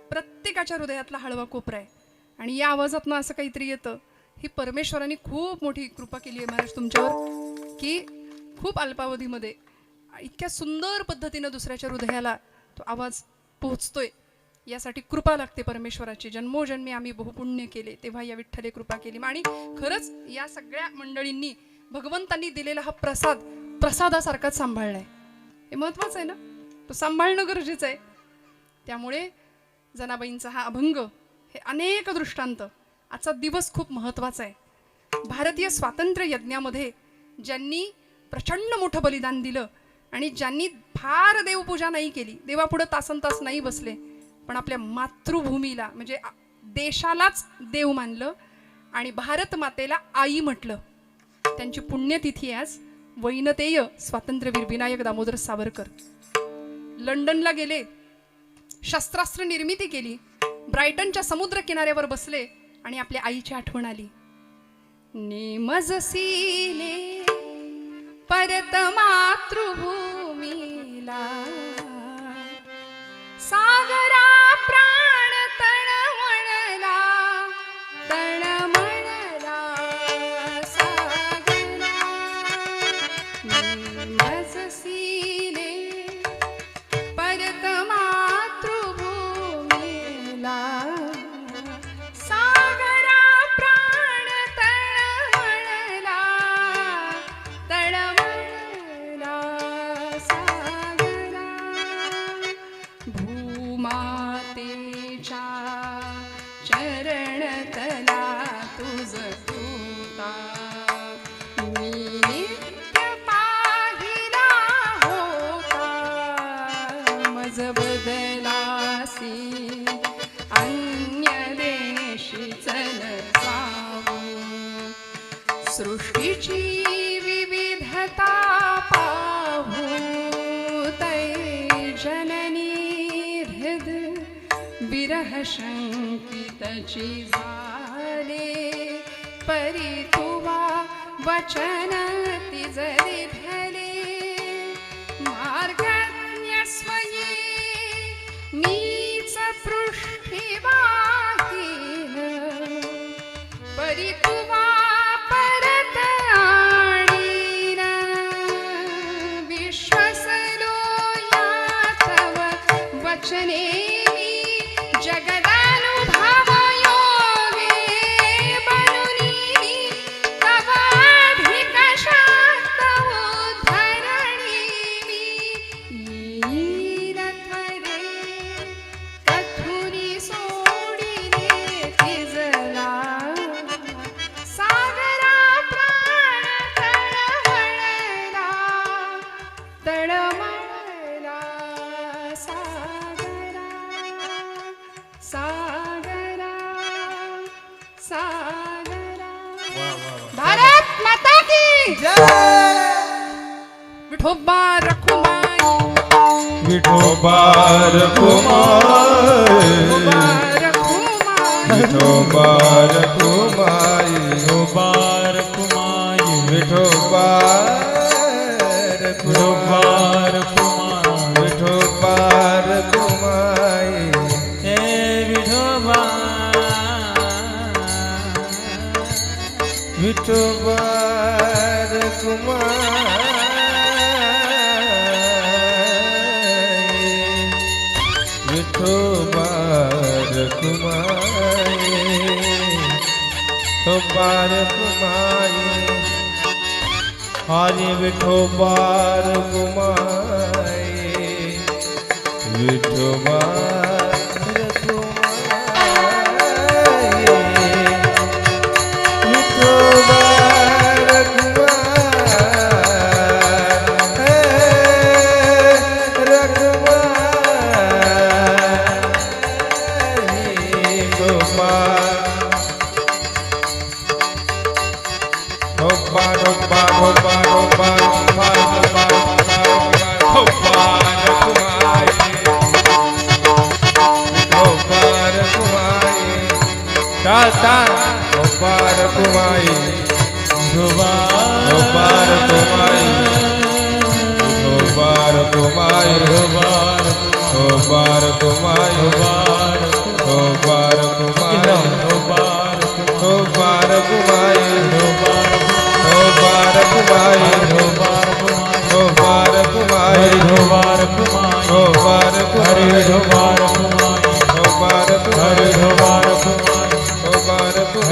A: प्रत्येकाच्या हृदयातला हळवा कोपरा आहे आणि या आवाजातनं असं काहीतरी येतं. ही परमेश्वराने खूप मोठी कृपा केली आहे महाराज तुमच्यावर, की खूप अल्पावधीमध्ये इतक्या सुंदर पद्धतीनं दुसऱ्याच्या हृदयाला तो आवाज पोहोचतोय. यासाठी कृपा लागते परमेश्वराची. जन्मोजन्मी आम्ही बहुपुण्य केले तेव्हा या विठ्ठले कृपा केली. आणि खरंच या सगळ्या मंडळींनी भगवंतांनी दिलेला हा प्रसाद प्रसादासारखाच सांभाळलाय. हे महत्वाचं आहे ना, तो सांभाळणं गरजेचं आहे. त्यामुळे जनाबाईंचा हा अभंग, हे अनेक दृष्टांत. आजचा दिवस खूप महत्वाचा आहे. भारतीय स्वातंत्र्य यज्ञामध्ये ज्यांनी प्रचंड मोठं बलिदान दिलं आणि ज्यांनी फार देवपूजा नाही केली, देवापुढं तासनतास नाही बसले, पण आपल्या मातृभूमीला म्हणजे देशालाच देव मानलं आणि भारत मातेला आई म्हटलं, त्यांची पुण्यतिथी आज. वैनतेय स्वातंत्र्यवीर विनायक दामोदर सावरकर लंडनला गेले, शस्त्रास्त्र निर्मिती केली, ब्रायटनच्या समुद्र किनाऱ्यावर बसले आणि आपल्या आईची आठवण आली. नेमजसीने परत मातृभूमीला सागरा प्राण तळमळला तळमळला सागरा. नेमजसीने परत मातृभूमीला सागरा प्राण तळमळला तळमळला सागरा. भूमातेच्या चरणतला तुझ तूता मी नित्य पाहिला होता. मज बदलासी अन्य देशी चल जाऊ. सृष्टीची विविधता पाहू तै जननी हृद विरह शंकितची झाले. परी तुवा वचन तिजरी धले मार्गज्ञस्वयी नीच पृष्ठिवाहीन. परी तुवा परत आणीन विश्वसलो या तव वचने मी जगदानुभव योगे बनुनी तव अधिक शाक्त उद्धरणी मी. येईन थरे कथुनी सोडिले तिजला सागरा प्राण तळमळला तळमळला सागरा सागरा सागरा. भारत माता की विठोबा रखुमाई
C: विठोबार कुमाई
A: विठोबार
C: विठोबार
A: कुमाई
C: कुमाई
B: विठोबार कुमाई
C: विठोबार
B: विठोबार कुमाई
C: विठोबार कुमाई
B: हे विठोबा
C: विठोबार कुमाई विठोबार कुमाई विठोबार कुमाई हरे विठोबार कुमाई विठोबार कुमाई विठोबार कुमार कुमाई गोपार कुमाई गोपार कुमाई गोपार कुमाई गोपार कुमाई गोपार कुमाई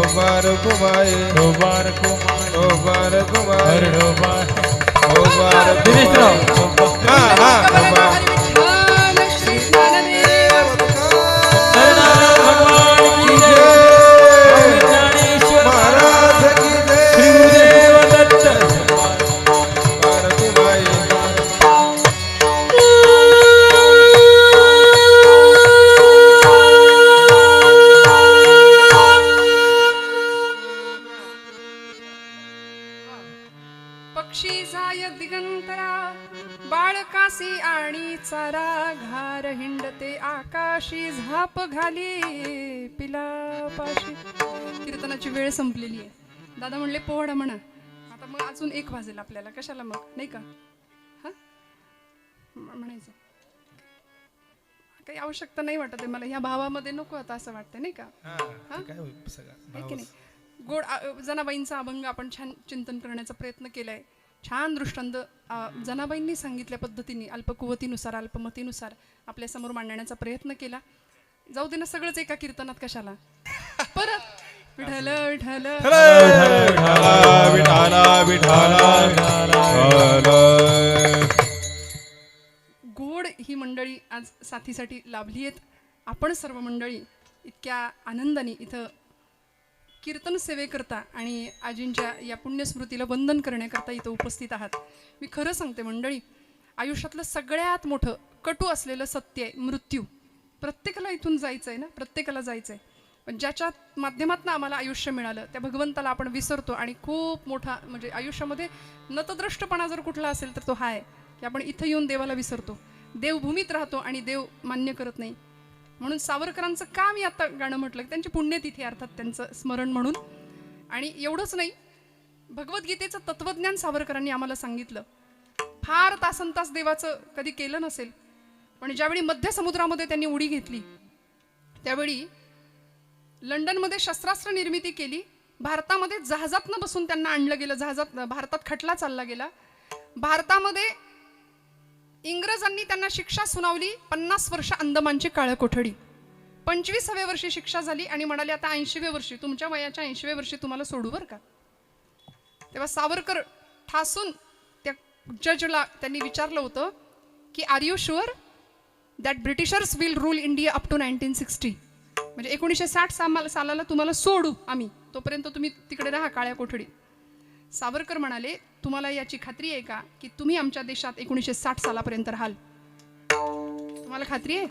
C: गोपार कुमाई गोपार कुमाई गोपार कुमाई गोपार कुमाई
A: श्री ज्ञानदेव
C: महाराज की जय
B: गुरुदेव दत्त
A: पक्षी जाय दिगंतरा बाळकासी आणि चारा घार हिंडते आकाशी झाप घाली पिलापाशी. कीर्तनाची वेळ संपलेली आहे. दादा म्हणले पोहडा म्हणा. आता मग अजून 1 वाजेल आपल्याला. कशाला मग नाही का हा म्हणायचं काही आवश्यकता नाही वाटत आहे मला ह्या भावामध्ये. नको आता असं वाटतं नाही का. आहे की नाही. गोड जनाबाईंचा अभंग आपण छान चिंतन करण्याचा प्रयत्न केलाय. छान दृष्टांत जनाबाईंनी सांगितल्या पद्धतीने अल्पकुवतीनुसार अल्पमतीनुसार आपल्या समोर मांडण्याचा प्रयत्न केला. जाऊ दे ना सगळंच एका कीर्तनात कशाला. परत विठ्ठल विठ्ठल गोड ही मंडळी आज साथीसाठी लाभली आहेत. आपण सर्व मंडळी इतक्या आनंदाने इथं कीर्तन सेवेकरता आणि आजींच्या या पुण्यस्मृतीला वंदन करण्याकरता इथं उपस्थित आहात. मी खरं सांगते मंडळी, आयुष्यातलं सगळ्यात मोठं कटू असलेलं सत्य आहे मृत्यू. प्रत्येकाला इथून जायचं आहे ना, प्रत्येकाला जायचं आहे. पण ज्याच्या माध्यमातून आम्हाला आयुष्य मिळालं त्या भगवंताला आपण विसरतो. आणि खूप मोठा म्हणजे आयुष्यामध्ये नतद्रष्टपणा जर कुठला असेल तर तो हा आहे की आपण इथं येऊन देवाला विसरतो. देवभूमीत राहतो आणि देव मान्य करत नाही. म्हणून सावरकरांचं का मी आता गाणं म्हटलं की त्यांची पुण्यतिथी अर्थात त्यांचं स्मरण म्हणून. आणि एवढंच नाही, भगवद्गीतेचं तत्वज्ञान सावरकरांनी आम्हाला सांगितलं. फार तासनतास देवाचं कधी केलं नसेल, पण ज्यावेळी मध्य समुद्रामध्ये त्यांनी उडी घेतली त्यावेळी लंडनमध्ये शस्त्रास्त्र निर्मिती केली. भारतामध्ये जहाजातनं बसून त्यांना आणलं गेलं. जहाजात भारतात खटला चालला गेला. भारतामध्ये इंग्रजांनी त्यांना शिक्षा सुनावली 50 वर्ष अंदमानची काळ्या कोठडी. 25व्या वर्षी शिक्षा झाली आणि म्हणाले आता 80व्या वर्षी तुमच्या वयाच्या 80व्या वर्षी तुम्हाला सोडू बरं का. तेव्हा सावरकर ठासून त्या जजला त्यांनी विचारलं होतं की are you sure that Britishers will rule India up to 1960. म्हणजे 1960 सालाला तुम्हाला सोडू आम्ही, तोपर्यंत तुम्ही तिकडे राहा काळ्या कोठडीत. सावरकर म्हणाले तुम्हाला याची खात्री आहे का की तुम्ही आमच्या देशात 1960 सालापर्यंत राहाल. तुम्हाला खात्री आहे.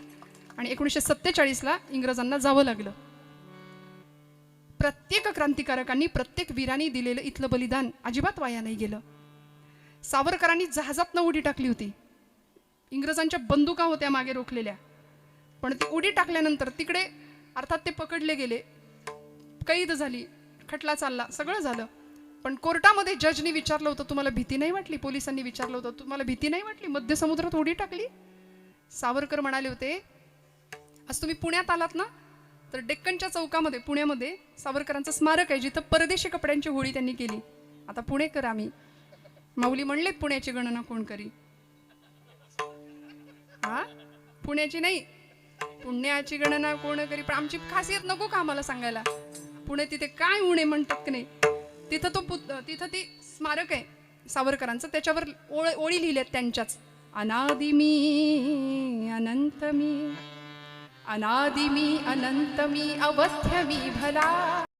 A: आणि 1947ला इंग्रजांना जावं लागलं. प्रत्येक क्रांतिकारकांनी प्रत्येक वीरांनी दिलेलं इथलं बलिदान अजिबात वाया नाही गेलं. सावरकरांनी जहाजातनं उडी टाकली होती. इंग्रजांच्या बंदुका होत्या मागे रोखलेल्या, पण ती उडी टाकल्यानंतर तिकडे अर्थात ते पकडले गेले, कैद झाली, खटला चालला, सगळं झालं. पण कोर्टामध्ये जजनी विचारलं होतं, तुम्हाला भीती नाही वाटली? पोलिसांनी विचारलं होतं, तुम्हाला भीती नाही वाटली? मध्य समुद्रात उडी टाकली. सावरकर म्हणाले होते, आज तुम्ही पुण्यात आलात ना, तर डेक्कनच्या चौकामध्ये पुण्यामध्ये सावरकरांचं स्मारक आहे, जिथं परदेशी कपड्यांची होळी त्यांनी केली. आता पुणेकर आम्ही, माऊली म्हणलेत पुण्याची गणना कोण करी. हा, पुण्याची नाही, पुण्याची गणना कोण करी. पण आमची खासियत नको का आम्हाला सांगायला? पुणे तिथे काय उणे म्हणतात की नाही, तिथं ती स्मारक आहे सावरकरांचं, त्याच्यावर ओळी लिहिल्यात त्यांच्याच. अनादि मी अनंत मी, अनादि मी अनंत मी, अवध्य मी भला.